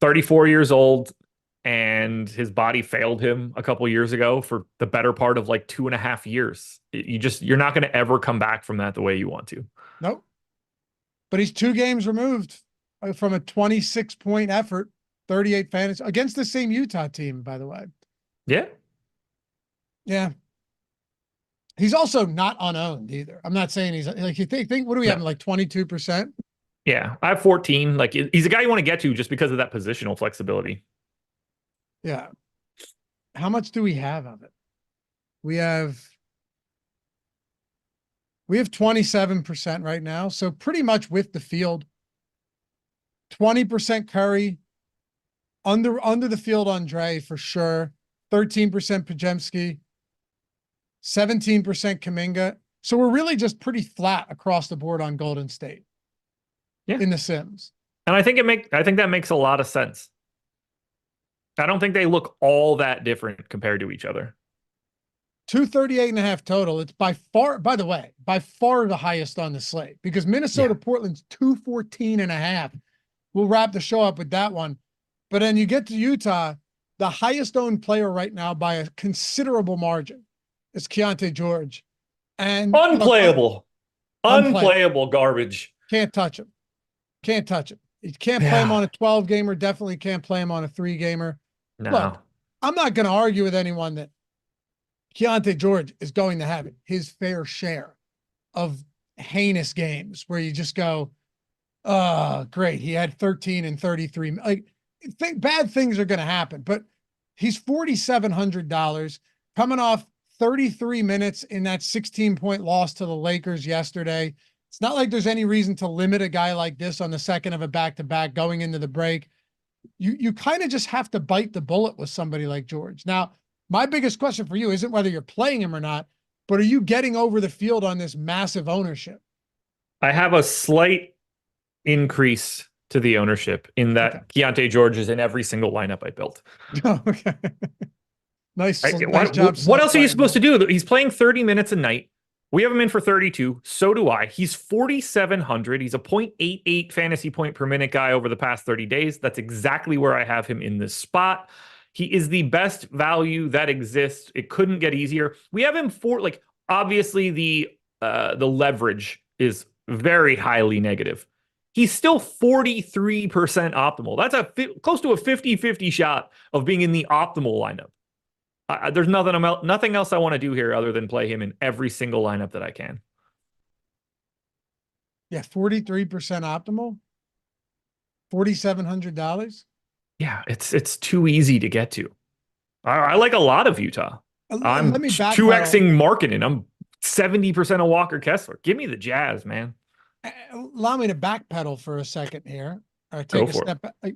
34 years old, and his body failed him a couple years ago for the better part of like 2.5 years. You're not going to ever come back from that the way you want to. Nope. But he's 2 games removed from a 26-point effort, 38 fantasy against the same Utah team, by the way. Yeah. Yeah. He's also not unowned either. I'm not saying he's like, you think what do we have, like 22%? Yeah, I have 14. Like he's a guy you want to get to just because of that positional flexibility. Yeah. How much do we have of it? We have 27% right now. So pretty much with the field. 20% Curry. Under the field on Dre for sure. 13% Pajemski. 17% Kuminga. So we're really just pretty flat across the board on Golden State. Yeah. In the Sims. And I think that makes a lot of sense. I don't think they look all that different compared to each other. 238.5 total. It's by far the highest on the slate because Minnesota Portland's 214.5. We'll wrap the show up with that one. But then you get to Utah, the highest owned player right now by a considerable margin is Keontae George. And unplayable garbage. Can't touch him. Can't touch him. You can't play him on a 12 gamer. Definitely can't play him on a 3 gamer. No. Look, I'm not going to argue with anyone that Keontae George is going to have his fair share of heinous games where you just go, oh, great. He had 13 and 33. Like, bad things are going to happen, but he's $4,700 coming off 33 minutes in that 16-point loss to the Lakers yesterday. It's not like there's any reason to limit a guy like this on the second of a back-to-back going into the break. You kind of just have to bite the bullet with somebody like George. Now, my biggest question for you isn't whether you're playing him or not, but are you getting over the field on this massive ownership? I have a slight increase to the ownership in that Keontae George is in every single lineup I built. Oh, okay. Nice job. What else are you supposed to do? He's playing 30 minutes a night. We have him in for 32. So do I. He's 4,700. He's a 0.88 fantasy point per minute guy over the past 30 days. That's exactly where I have him in this spot. He is the best value that exists. It couldn't get easier. We have him for obviously the leverage is very highly negative. He's still 43% optimal. That's close to a 50-50 shot of being in the optimal lineup. There's nothing else I want to do here other than play him in every single lineup that I can. Yeah, 43% optimal. $4,700. Yeah, it's too easy to get to. I like a lot of Utah. I'm 2xing Markkanen. I'm 70% of Walker Kessler. Give me the Jazz, man. Allow me to backpedal for a second here, or take a step back.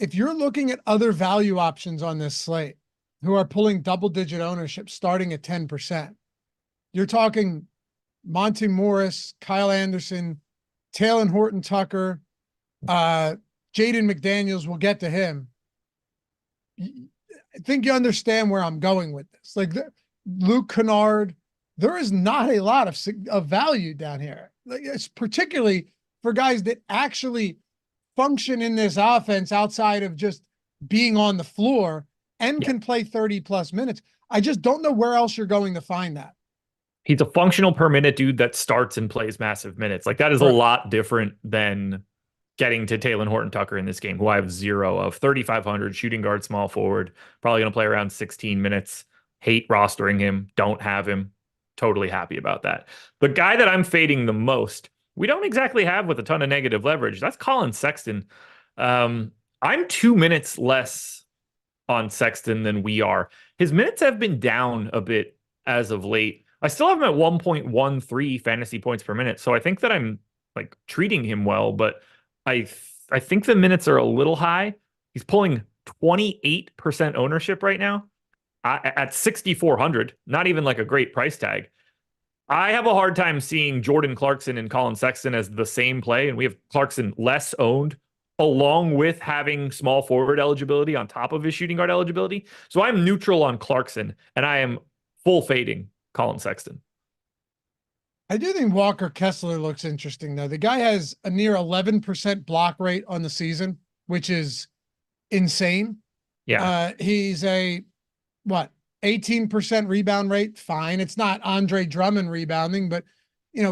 If you're looking at other value options on this slate, who are pulling double-digit ownership starting at 10%. You're talking Monty Morris, Kyle Anderson, Taylor Horton Tucker, Jaden McDaniels. We'll get to him. I think you understand where I'm going with this. Like Luke Kennard, there is not a lot of value down here. Like, it's particularly for guys that actually function in this offense outside of just being on the floor and can play 30 plus minutes. I just don't know where else you're going to find that. He's a functional per minute dude that starts and plays massive minutes. Like that is a lot different than getting to Taylor Horton Tucker in this game, who I have 0 of. 3,500 shooting guard, small forward, probably going to play around 16 minutes. Hate rostering him. Don't have him. Totally happy about that. The guy that I'm fading the most, we don't exactly have with a ton of negative leverage. That's Colin Sexton. I'm 2 minutes less on Sexton than we are. His minutes have been down a bit as of late. I still have him at 1.13 fantasy points per minute. So I think that I'm like treating him well, but I think the minutes are a little high. He's pulling 28% ownership right now at 6,400. Not even like a great price tag. I have a hard time seeing Jordan Clarkson and Colin Sexton as the same play, and we have Clarkson less owned, along with having small forward eligibility on top of his shooting guard eligibility. So I'm neutral on Clarkson, and I am full fading Colin Sexton. I do think Walker Kessler looks interesting, though. The guy has a near 11% block rate on the season, which is insane. Yeah. He's a, 18% rebound rate. Fine. It's not Andre Drummond rebounding, but,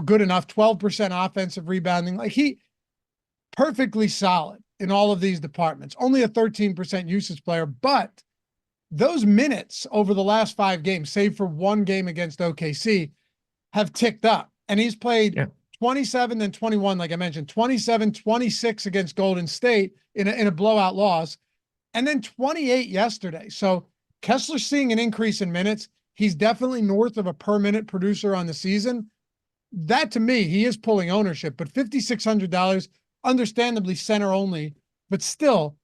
good enough. 12% offensive rebounding. Like perfectly solid in all of these departments. Only a 13% usage player, but those minutes over the last 5 games, save for one game against OKC, have ticked up, and he's played 27 and 21, like I mentioned, 27, 26 against Golden State in a blowout loss, and then 28 yesterday. So Kessler's seeing an increase in minutes. He's definitely north of a per minute producer on the season. That to me, he is pulling ownership, but $5,600, understandably center only, but still,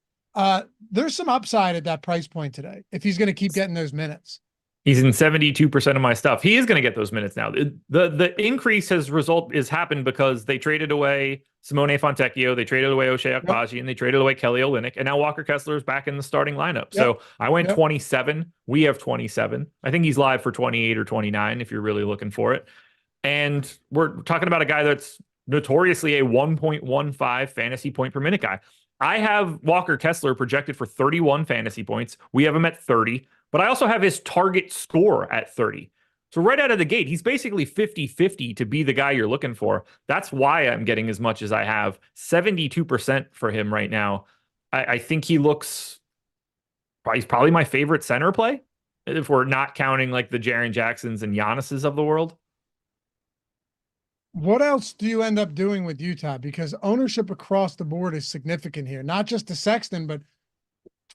there's some upside at that price point today if he's going to keep getting those minutes. He's in 72% of my stuff. He is going to get those minutes now. The increase has happened because they traded away Simone Fontecchio, they traded away Ochai Agbaji, and they traded away Kelly Olynyk, and now Walker Kessler is back in the starting lineup. So I went 27. We have 27. I think he's live for 28 or 29 if you're really looking for it. And we're talking about a guy that's notoriously a 1.15 fantasy point per minute guy. I have Walker Kessler projected for 31 fantasy points. We have him at 30. But I also have his target score at 30. So right out of the gate, he's basically 50-50 to be the guy you're looking for. That's why I'm getting as much as I have. 72% for him right now. I think he looks, he's probably my favorite center play, if we're not counting like the Jaren Jacksons and Giannis's of the world. What else do you end up doing with Utah? Because ownership across the board is significant here, not just to Sexton, but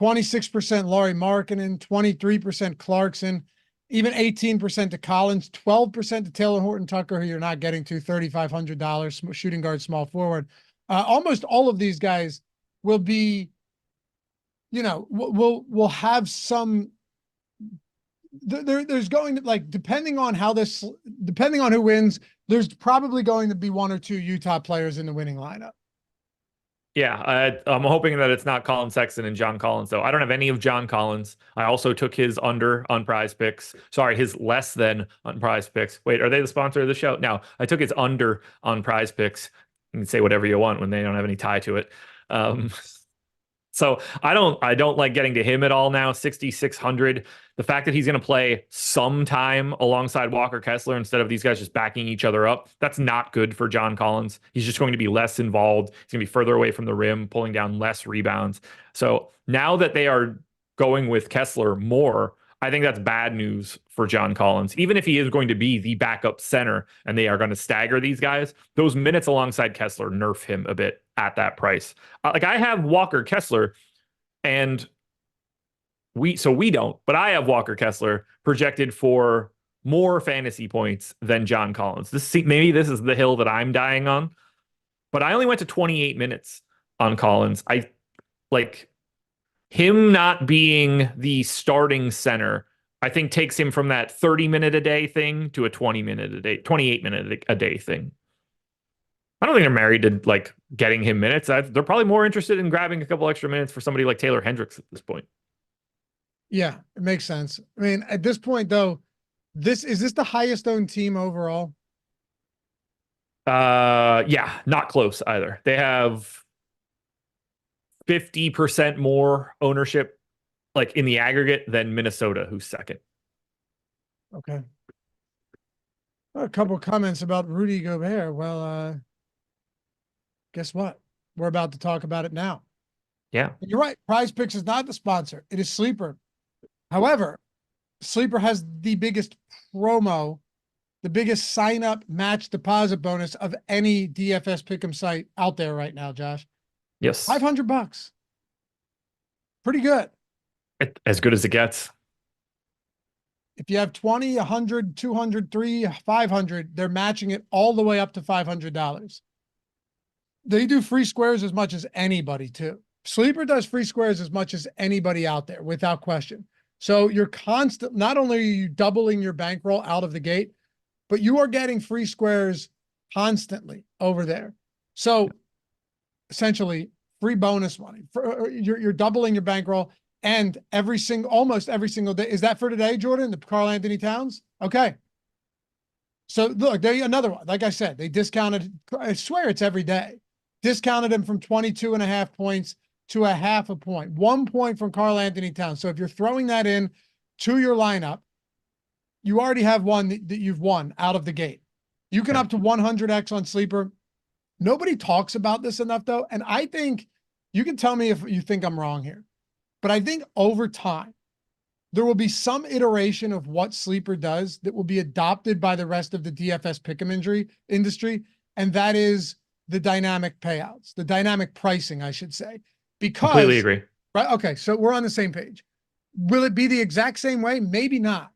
26% Lauri Markkanen, 23% Clarkson, even 18% to Collins, 12% to Taylor Horton Tucker, who you're not getting to, $3,500 shooting guard, small forward. Almost all of these guys will be, will have some. There's going to, like, depending on who wins, there's probably going to be 1 or 2 Utah players in the winning lineup. Yeah, I'm hoping that it's not Colin Sexton and John Collins, though. I don't have any of John Collins. I also took his under on Prize Picks. Sorry, his less than on Prize Picks. Wait, are they the sponsor of the show? No, I took his under on Prize Picks. You can say whatever you want when they don't have any tie to it. So I don't like getting to him at all now. 6,600. The fact that he's going to play sometime alongside Walker Kessler instead of these guys just backing each other up, that's not good for John Collins. He's just going to be less involved. He's going to be further away from the rim, pulling down less rebounds. So now that they are going with Kessler more, I think that's bad news for John Collins. Even if he is going to be the backup center and they are going to stagger these guys, those minutes alongside Kessler nerf him a bit at that price. Like I have Walker Kessler and we don't, but I have Walker Kessler projected for more fantasy points than John Collins. Maybe this is the hill that I'm dying on, but I only went to 28 minutes on Collins. him not being the starting center, I think takes him from that 30-minute a day thing to a 20-minute a day, 28-minute a day thing. I don't think they're married to like getting him minutes. They're probably more interested in grabbing a couple extra minutes for somebody like Taylor Hendricks at this point. Yeah, it makes sense. I mean, at this point though, is this the highest owned team overall? Yeah, not close either. They have 50% more ownership like in the aggregate than Minnesota, who's second. Okay. A couple of comments about Rudy Gobert. Well, guess what? We're about to talk about it now. Yeah. And you're right. Prize Picks is not the sponsor. It is Sleeper. However, Sleeper has the biggest promo, the biggest sign up match deposit bonus of any DFS pick'em site out there right now, Josh. Yes. $500. Pretty good. As good as it gets. If you have 20, 100, 200, 300, 500, they're matching it all the way up to $500. They do free squares as much as anybody too. Sleeper does free squares as much as anybody out there without question. So you're not only are you doubling your bankroll out of the gate, but you are getting free squares constantly over there. So essentially free bonus money. You're doubling your bankroll, and almost every single day. Is that for today, Jordan? The Karl Anthony Towns? Okay. So look, there another one. Like I said, they discounted, I swear it's every day. Discounted him from 22.5 points to a half a point. 1 point from Karl Anthony Towns. So if you're throwing that in to your lineup, you already have one that you've won out of the gate. You can up to 100x on Sleeper. Nobody talks about this enough though. And I think you can tell me if you think I'm wrong here, but I think over time, there will be some iteration of what Sleeper does that will be adopted by the rest of the DFS pick'em industry. And that is the dynamic payouts, the dynamic pricing, I should say. Because, completely agree. Right? Okay, so we're on the same page. Will it be the exact same way? Maybe not.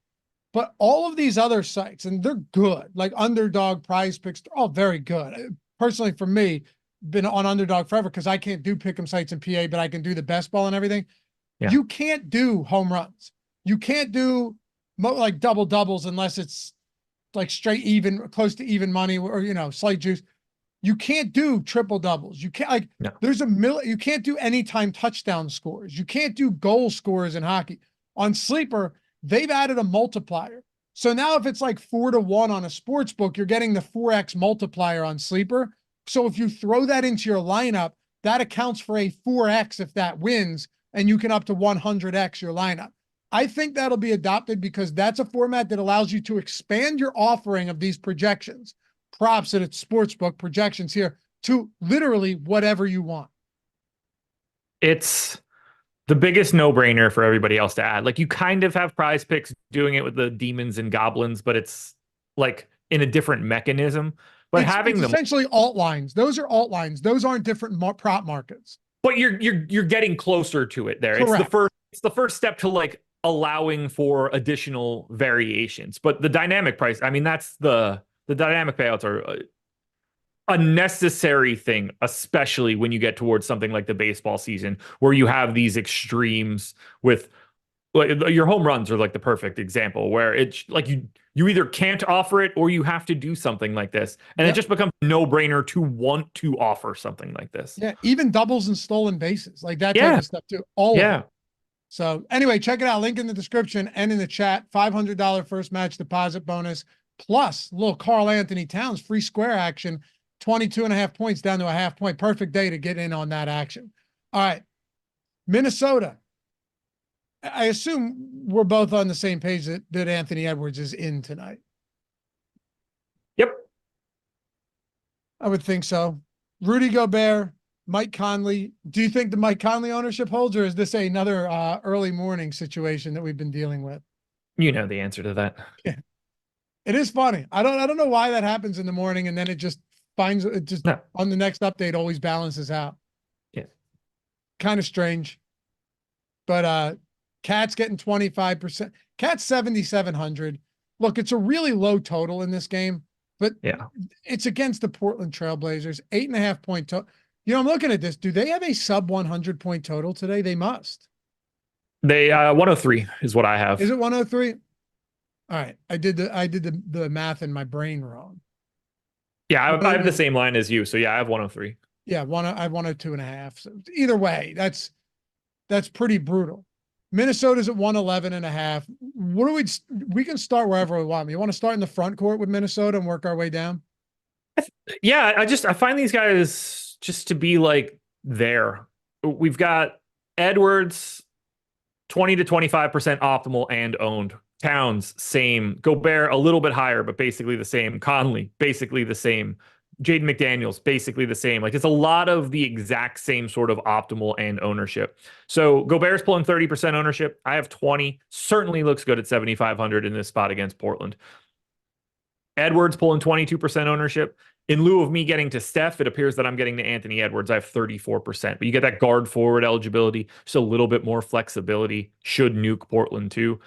But all of these other sites, and they're good, like Underdog, Prize Picks, they're all very good. Personally, for me, been on Underdog forever because I can't do pick'em sites in PA, but I can do the best ball and everything. Yeah. You can't do home runs. You can't do like double doubles unless it's like straight even, close to even money, or slight juice. You can't do triple doubles. You can't you can't do anytime touchdown scores. You can't do goal scores in hockey. On Sleeper, they've added a multiplier. So now if it's like 4-1 on a sports book, you're getting the 4x multiplier on Sleeper. So if you throw that into your lineup, that accounts for a 4x if that wins, and you can up to 100x your lineup. I think that'll be adopted because that's a format that allows you to expand your offering of these projections, props at its sportsbook, projections here, to literally whatever you want. It's the biggest no-brainer for everybody else to add. Like, you kind of have Prize Picks doing it with the demons and goblins, but it's like in a different mechanism. But having them essentially alt lines. Those are alt lines. Those aren't different prop markets. But you're getting closer to it there. Correct. It's the first step to like allowing for additional variations. But the dynamic price, I mean, that's the dynamic payouts are a necessary thing, especially when you get towards something like the baseball season, where you have these extremes with like your home runs are like the perfect example, where it's like you either can't offer it or you have to do something like this. And it just becomes a no-brainer to want to offer something like this. Yeah, even doubles and stolen bases, like that type of stuff too. All of it. So anyway, check it out. Link in the description and in the chat. $500 first match deposit bonus, plus little Karl Anthony Towns free square action, 22.5 points down to a half point. Perfect day to get in on that action. All right. Minnesota. I assume we're both on the same page that Anthony Edwards is in tonight. Yep. I would think so. Rudy Gobert, Mike Conley. Do you think the Mike Conley ownership holds, or is this another early morning situation that we've been dealing with? You know the answer to that. Yeah. It is funny. I don't know why that happens in the morning, and then it just on the next update always balances out. Yeah. Kind of strange. But Cat's getting 25%. Cat's 7,700. Look, it's a really low total in this game, but it's against the Portland Trailblazers. 8.5 point total. I'm looking at this. Do they have a sub 100 point total today? They must. They 103 is what I Is have. it 103? All right. I did the math in my brain wrong. Yeah, I have the 102. same line as you. So yeah, I have 103. Yeah, I have 102.5. So either way, that's pretty brutal. Minnesota's at 111.5. What do we can start wherever we want. You want to start in the front court with Minnesota and work our way down? Yeah, I find these guys just to be like there. We've got Edwards 20 to 25% optimal and owned. Towns, same. Gobert, a little bit higher, but basically the same. Conley, basically the same. Jaden McDaniels, basically the same. Like it's a lot of the exact same sort of optimal and ownership. So Gobert's pulling 30% ownership. I have 20. Certainly looks good at 7,500 in this spot against Portland. Edwards pulling 22% ownership. In lieu of me getting to Steph, it appears that I'm getting to Anthony Edwards. I have 34%. But you get that guard forward eligibility, just a little bit more flexibility. Should nuke Portland too.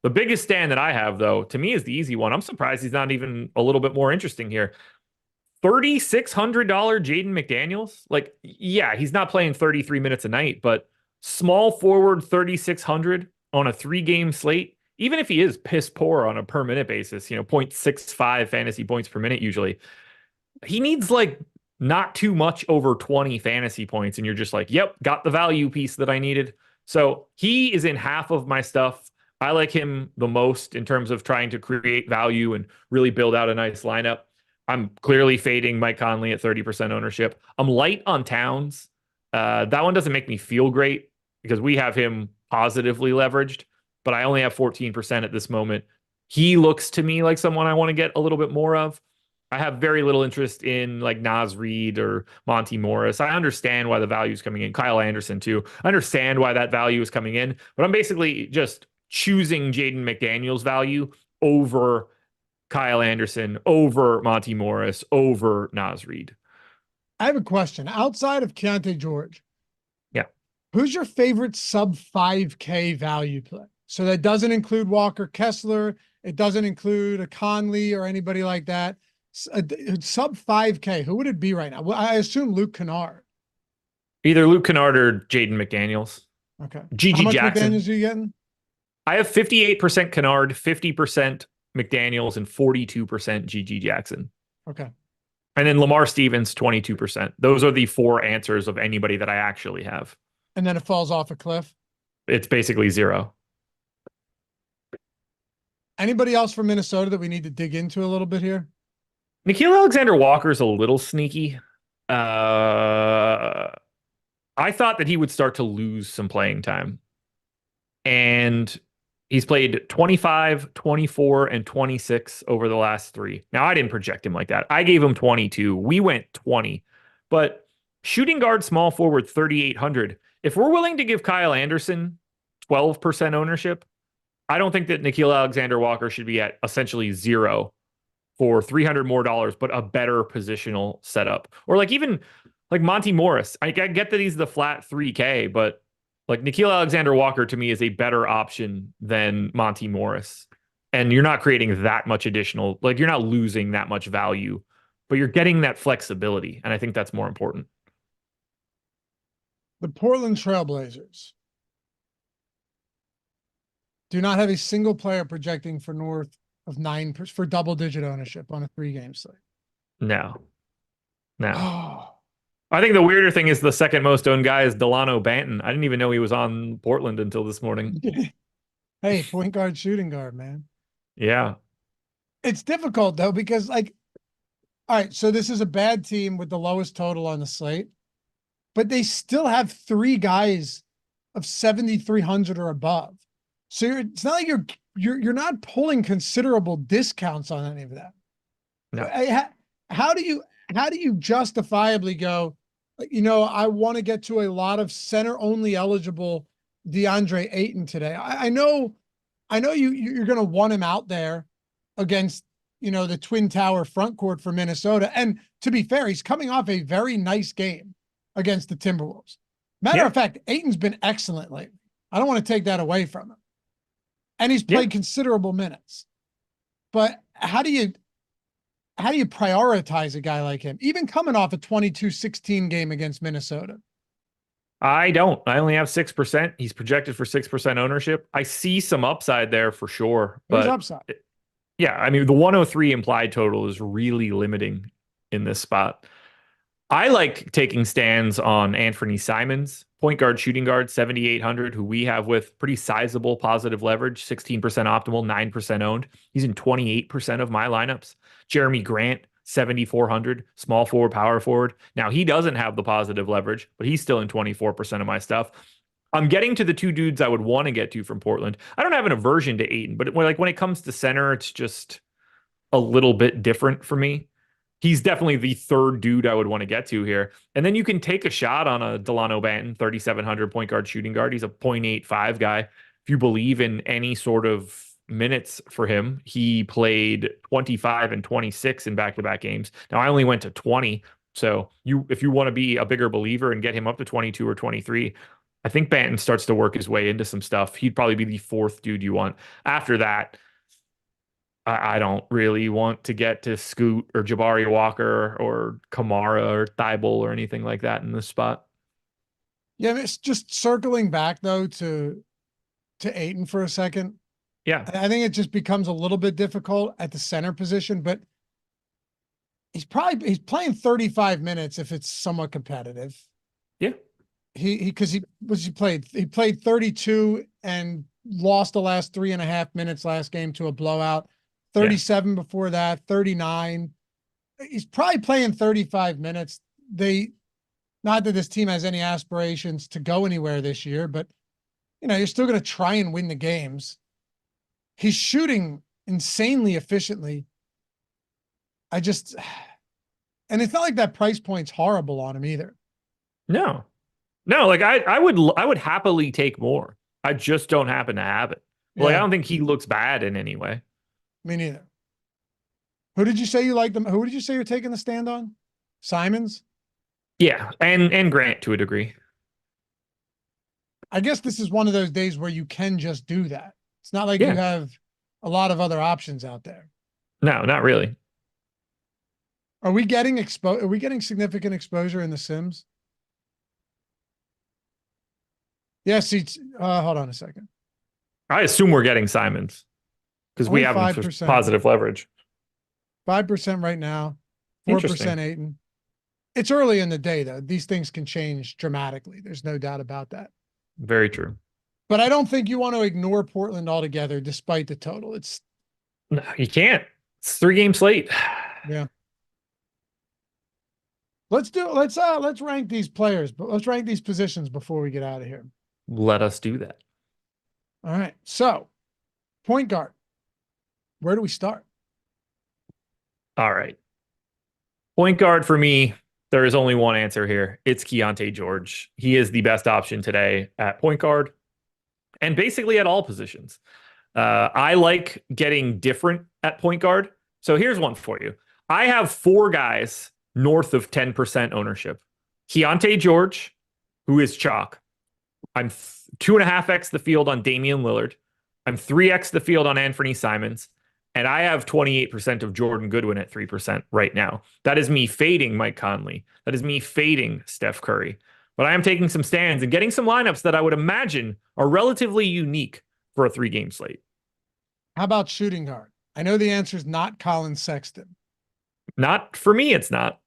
The biggest stand that I have, though, to me is the easy one. I'm surprised he's not even a little bit more interesting here. $3,600 Jaden McDaniels. Like, yeah, he's not playing 33 minutes a night, but small forward 3,600 on a 3-game slate. Even if he is piss poor on a per minute basis, 0.65 fantasy points per minute usually, he needs like not too much over 20 fantasy points. And you're just like, yep, got the value piece that I needed. So he is in half of my stuff. I like him the most in terms of trying to create value and really build out a nice lineup. I'm clearly fading Mike Conley at 30% ownership. I'm light on Towns. That one doesn't make me feel great because we have him positively leveraged, but I only have 14% at this moment. He looks to me like someone I want to get a little bit more of. I have very little interest in like Naz Reid or Monty Morris. I understand why the value is coming in. Kyle Anderson too. I understand why that value is coming in, but I'm basically just choosing Jaden McDaniels value over Kyle Anderson, over Monty Morris, over Naz Reid. I have a question. Outside of Keontae George, Yeah. who's your favorite sub 5K value play? So that doesn't include Walker Kessler. It doesn't include a Conley or anybody like that. Sub 5K, who would it be right now? Well, I assume Luke Kennard. Either Luke Kennard or Jaden McDaniels. Okay. GG How much Jackson. McDaniels are you getting? I have 58% Kennard, 50% McDaniels, and 42% GG Jackson. Okay. And then Lamar Stevens, 22%. Those are the 4 answers of anybody that I actually have. And then it falls off a cliff. It's basically 0. Anybody else from Minnesota that we need to dig into a little bit here? Nickeil Alexander-Walker's a little sneaky. I thought that he would start to lose some playing time. And he's played 25, 24, and 26 over the last 3. Now, I didn't project him like that. I gave him 22. We went 20. But shooting guard, small forward, 3,800. If we're willing to give Kyle Anderson 12% ownership, I don't think that Nickeil Alexander-Walker should be at essentially 0 for $300 more, but a better positional setup. Or like even like Monty Morris. I get that he's the flat 3K, but like Nickeil Alexander-Walker to me is a better option than Monty Morris. And you're not creating that much additional, like you're not losing that much value, but you're getting that flexibility. And I think that's more important. The Portland Trailblazers do not have a single player projecting for north of 9 for double-digit ownership on a 3-game slate. No. Oh. I think the weirder thing is the second most owned guy is Delano Banton. I didn't even know he was on Portland until this morning. Hey, point guard, shooting guard, man. Yeah. It's difficult though, because like, all right, so this is a bad team with the lowest total on the slate, but they still have 3 guys of 7,300 or above. So it's not like you're not pulling considerable discounts on any of that. No. How do you justifiably go, I want to get to a lot of center only eligible DeAndre Ayton today. I know you're going to want him out there against, the Twin Tower front court for Minnesota. And to be fair, he's coming off a very nice game against the Timberwolves. Matter of fact, Ayton's been excellent lately. I don't want to take that away from him. And he's played considerable minutes. But how do you prioritize a guy like him, even coming off a 22-16 game against Minnesota? I don't. I only have 6%. He's projected for 6% ownership. I see some upside there for sure, There's but upside. yeah, I mean the 103 implied total is really limiting in this spot. I like taking stands on Anthony Simons, point guard, shooting guard, 7,800, who we have with pretty sizable positive leverage, 16% optimal, 9% owned. He's in 28% of my lineups. Jeremy Grant, 7,400, small forward, power forward. Now, he doesn't have the positive leverage, but he's still in 24% of my stuff. I'm getting to the two dudes I would want to get to from Portland. I don't have an aversion to Ayton, but when it comes to center, it's just a little bit different for me. He's definitely the third dude I would want to get to here. And then you can take a shot on a Delano Banton, 3,700 point guard shooting guard. He's a 0.85 guy. If you believe in any sort of minutes for him, he played 25 and 26 in back-to-back games. Now I only went to 20. So if you want to be a bigger believer and get him up to 22 or 23, I think Banton starts to work his way into some stuff. He'd probably be the fourth dude you want. After that, I don't really want to get to Scoot or Jabari Walker or Kamara or Thibault or anything like that in this spot. Yeah, it's just circling back though to Ayton for a second. Yeah. I think it just becomes a little bit difficult at the center position, but he's playing 35 minutes if it's somewhat competitive. Yeah. He played 32 and lost the last 3.5 minutes last game to a blowout. 37 before that, 39. He's probably playing 35 minutes. Not that this team has any aspirations to go anywhere this year, but you're still going to try and win the games. He's shooting insanely efficiently. And it's not like that price point's horrible on him either. No, like I would happily take more. I just don't happen to have it. Like, I don't think he looks bad in any way. Me neither. Who did you say you like them? Who did you say you're taking the stand on? Simons? Yeah, and Grant to a degree. I guess this is one of those days where you can just do that. It's not like you have a lot of other options out there. No, not really. Are we getting significant exposure in the Sims? Yes, hold on a second. I assume we're getting Simons because we have 5% positive leverage. 5% right now, 4% Ayton. It's early in the day, though. These things can change dramatically. There's no doubt about that. Very true. But I don't think you want to ignore Portland altogether, despite the total. No, you can't. It's 3-game slate. Yeah. Let's rank these players, but let's rank these positions before we get out of here. Let us do that. All right. So, point guard. Where do we start? All right. Point guard for me, there is only one answer here. It's Keontae George. He is the best option today at point guard and basically at all positions. I like getting different at point guard. So here's one for you. I have 4 guys north of 10% ownership. Keontae George, who is chalk. I'm 2.5x the field on Damian Lillard. I'm 3x the field on Anthony Simons. And I have 28% of Jordan Goodwin at 3% right now. That is me fading Mike Conley. That is me fading Steph Curry. But I am taking some stands and getting some lineups that I would imagine are relatively unique for a 3-game slate. How about shooting guard? I know the answer is not Colin Sexton. Not for me, it's not.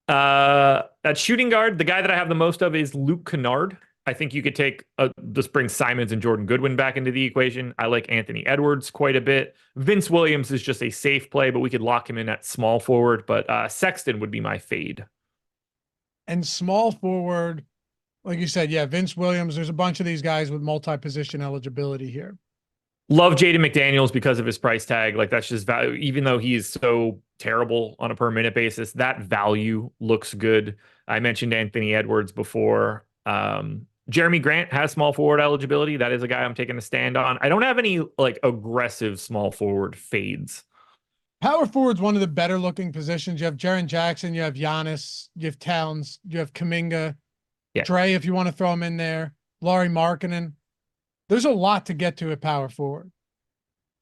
At shooting guard, the guy that I have the most of is Luke Kennard. I think you could just bring Simons and Jordan Goodwin back into the equation. I like Anthony Edwards quite a bit. Vince Williams is just a safe play, but we could lock him in at small forward. But Sexton would be my fade. And small forward, like you said, Vince Williams. There's a bunch of these guys with multi-position eligibility here. Love Jaden McDaniels because of his price tag. Like, that's just value. Even though he is so terrible on a per minute basis, that value looks good. I mentioned Anthony Edwards before. Jeremy Grant has small forward eligibility. That is a guy I'm taking a stand on. I don't have any aggressive small forward fades. Power forward's one of the better looking positions. You have Jaren Jackson, you have Giannis, you have Towns, you have Kuminga, Dre, if you want to throw him in there, Lauri Markkanen. There's a lot to get to at power forward.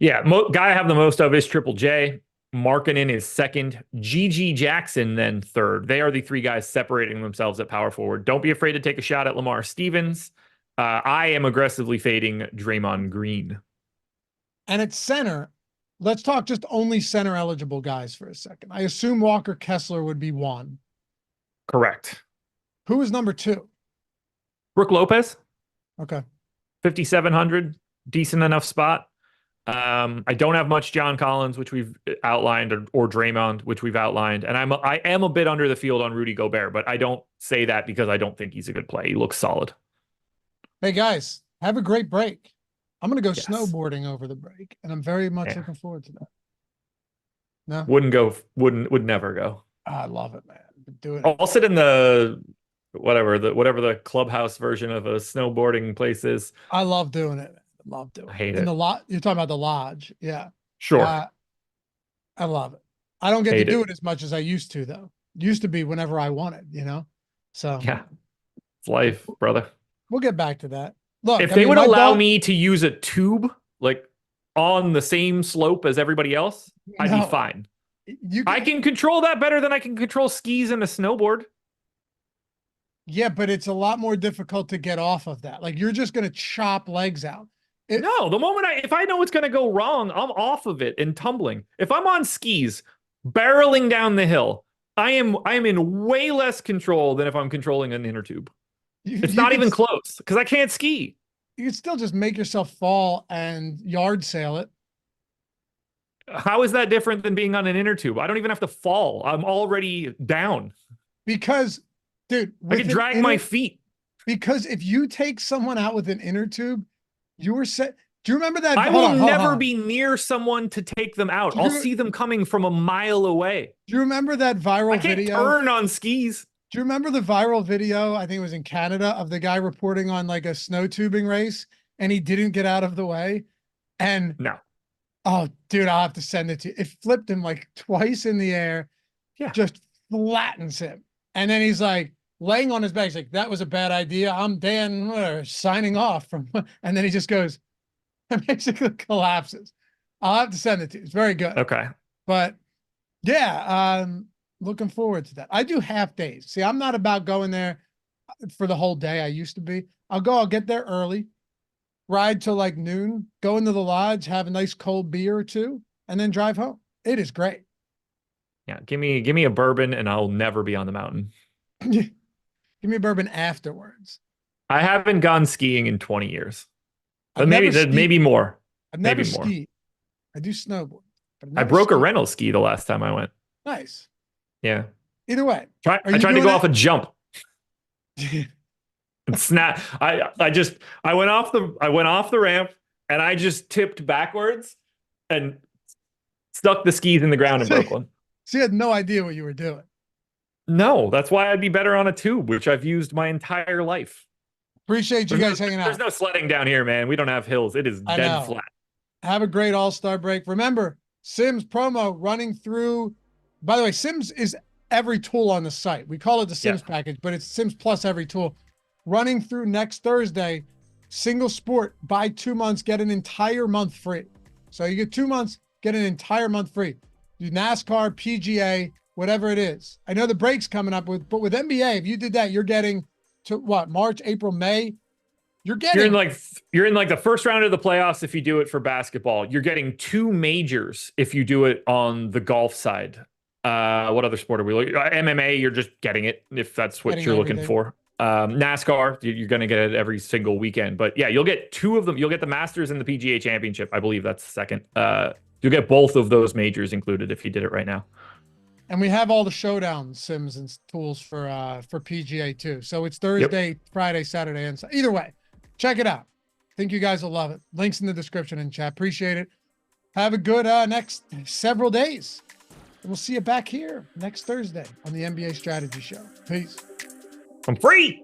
Yeah, guy I have the most of is Triple J. Markkanen is second. GG Jackson then third. They are the three guys separating themselves at power forward. Don't be afraid to take a shot at Lamar Stevens. I am aggressively fading Draymond Green. And at center, let's talk just only center eligible guys for a second. I assume Walker Kessler would be one. Correct. Who is number two? Brooke Lopez. Okay. 5,700. Decent enough spot. I don't have much John Collins, which we've outlined, or Draymond, which we've outlined. And I am a bit under the field on Rudy Gobert, but I don't say that because I don't think he's a good play. He looks solid. Hey guys, have a great break. I'm going to go Yes. snowboarding over the break, and I'm very much looking forward to that. No, Would never go. I love it, man. Been doing it. I'll sit in the whatever the clubhouse version of a snowboarding place is. I love doing it. I love doing I hate it. In it. the lot, you're talking about the lodge. Yeah. Sure. I love it. I don't get Hate to do it. it as much as I used to, though. Used to be whenever I wanted, you know? So Yeah. It's life, brother. we'll get back to that. Look, If I they mean, would my allow dog- me to use a tube like on the same slope as everybody else, I'd No. be fine. you I can control that better than I can control skis and a snowboard. Yeah, but it's a lot more difficult to get off of that. Like, you're just going to chop legs out. No, the moment if I know it's going to go wrong, I'm off of it and tumbling. If I'm on skis, barreling down the hill, I am in way less control than if I'm controlling an inner tube. It's not even close because I can't ski. You can still just make yourself fall and yard sail it. How is that different than being on an inner tube? I don't even have to fall. I'm already down. Because, dude, I can drag my feet. Because if you take someone out with an inner tube, you were set. Do you remember that? I Hold will on, hold never on. be near someone to take them out. Do I'll you- see them coming from a mile away. Do you remember that viral I can't video? turn on skis. Do you remember the viral video? I think it was in Canada, of the guy reporting on like a snow tubing race, and he didn't get out of the way. And No. oh, dude, I'll have to send it to you. It flipped him like twice in the air. Yeah. Just flattens him. And then he's like laying on his back. He's like, that was a bad idea. I'm Dan signing off from, and then he just goes, and basically collapses. I'll have to send it to you. It's very good. Okay. But yeah, looking forward to that. I do half days. See, I'm not about going there for the whole day. I used to be. I'll get there early, ride till like noon, go into the lodge, have a nice cold beer or two, and then drive home. It is great. Yeah. Give me a bourbon and I'll never be on the mountain. Give me a bourbon afterwards. I haven't gone skiing in 20 years. But I've never maybe more. I've never maybe more. skied. I do snowboard. But I've I never broke a skied. rental ski the last time I went. Nice. Yeah. Either way. I you tried to doing go it? off a jump. And snap. I went off the ramp and I just tipped backwards and stuck the skis in the ground and broke one. So you had no idea what you were doing. No, that's why I'd be better on a tube, which I've used my entire life. Appreciate you guys hanging out. There's no sledding down here, man. We don't have hills. It is I dead know. flat. Have a great All-Star break. Remember, Sims promo running through. By the way, Sims is every tool on the site. We call it the Sims package, but it's Sims plus every tool. Running through next Thursday, single sport, buy 2 months, get an entire month free. So you get 2 months, get an entire month free. Do NASCAR, PGA, whatever it is. I know the break's coming up but with NBA, if you did that, you're getting to what, March, April, May? You're getting You're in like the first round of the playoffs if you do it for basketball. You're getting 2 majors if you do it on the golf side. What other sport are we looking? MMA, you're just getting it if that's what Getting you're looking everything. for. NASCAR, you're going to get it every single weekend. But yeah, you'll get 2 of them. You'll get the Masters and the PGA Championship. I believe that's the second. You'll get both of those majors included if you did it right now. And we have all the showdown sims and tools for PGA too. So it's Thursday, Friday, Saturday, and either way, check it out. Think you guys will love it. Links in the description and chat. Appreciate it. Have a good next several days. And we'll see you back here next Thursday on the NBA Strategy Show. Peace. I'm free.